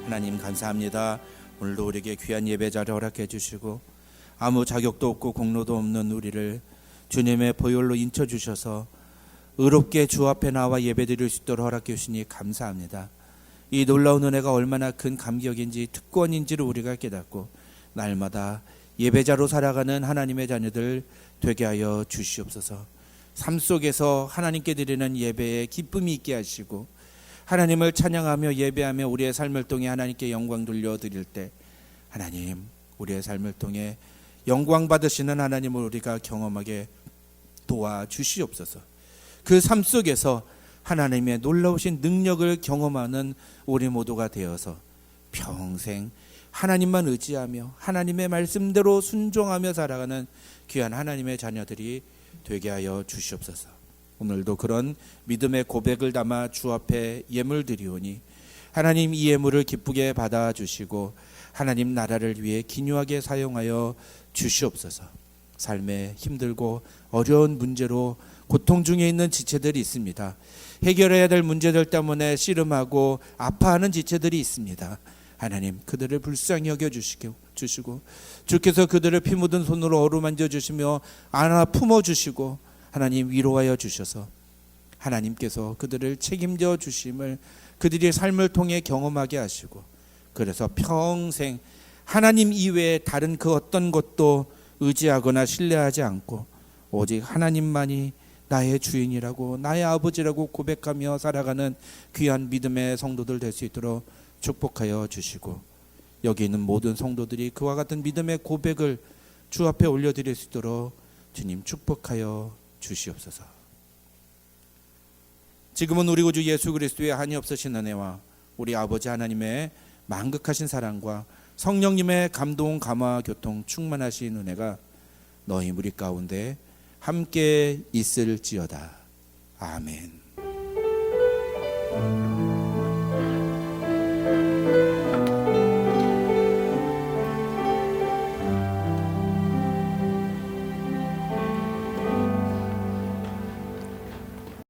하나님 감사합니다. 오늘도 우리에게 귀한 예배자를 허락해 주시고 아무 자격도 없고 공로도 없는 우리를 주님의 보혈로 인쳐 주셔서 의롭게 주 앞에 나와 예배드릴 수 있도록 허락해 주시니 감사합니다. 이 놀라운 은혜가 얼마나 큰 감격인지 특권인지를 우리가 깨닫고 날마다 예배자로 살아가는 하나님의 자녀들 되게 하여 주시옵소서. 삶 속에서 하나님께 드리는 예배에 기쁨이 있게 하시고 하나님을 찬양하며 예배하며 우리의 삶을 통해 하나님께 영광 돌려드릴 때 하나님 우리의 삶을 통해 영광 받으시는 하나님을 우리가 경험하게 도와주시옵소서. 그 삶 속에서 하나님의 놀라우신 능력을 경험하는 우리 모두가 되어서 평생 하나님만 의지하며 하나님의 말씀대로 순종하며 살아가는 귀한 하나님의 자녀들이 되게 하여 주시옵소서. 오늘도 그런 믿음의 고백을 담아 주 앞에 예물 드리오니 하나님 이 예물을 기쁘게 받아주시고 하나님 나라를 위해 기묘하게 사용하여 주시옵소서. 삶에 힘들고 어려운 문제로 고통 중에 있는 지체들이 있습니다. 해결해야 될 문제들 때문에 씨름하고 아파하는 지체들이 있습니다. 하나님 그들을 불쌍히 여겨주시고 주께서 그들을 피 묻은 손으로 어루만져 주시며 안아 품어주시고 하나님 위로하여 주셔서 하나님께서 그들을 책임져 주심을 그들의 삶을 통해 경험하게 하시고 그래서 평생 하나님 이외에 다른 그 어떤 것도 의지하거나 신뢰하지 않고 오직 하나님만이 나의 주인이라고 나의 아버지라고 고백하며 살아가는 귀한 믿음의 성도들 될 수 있도록 축복하여 주시고 여기 있는 모든 성도들이 그와 같은 믿음의 고백을 주 앞에 올려드릴 수 있도록 주님 축복하여 주시옵소서. 지금은 우리 구주 예수 그리스도의 한이 없으신 은혜와 우리 아버지 하나님의 만극하신 사랑과 성령님의 감동 감화 교통 충만하신 은혜가 너희 무리 가운데 함께 있을지어다. 아멘.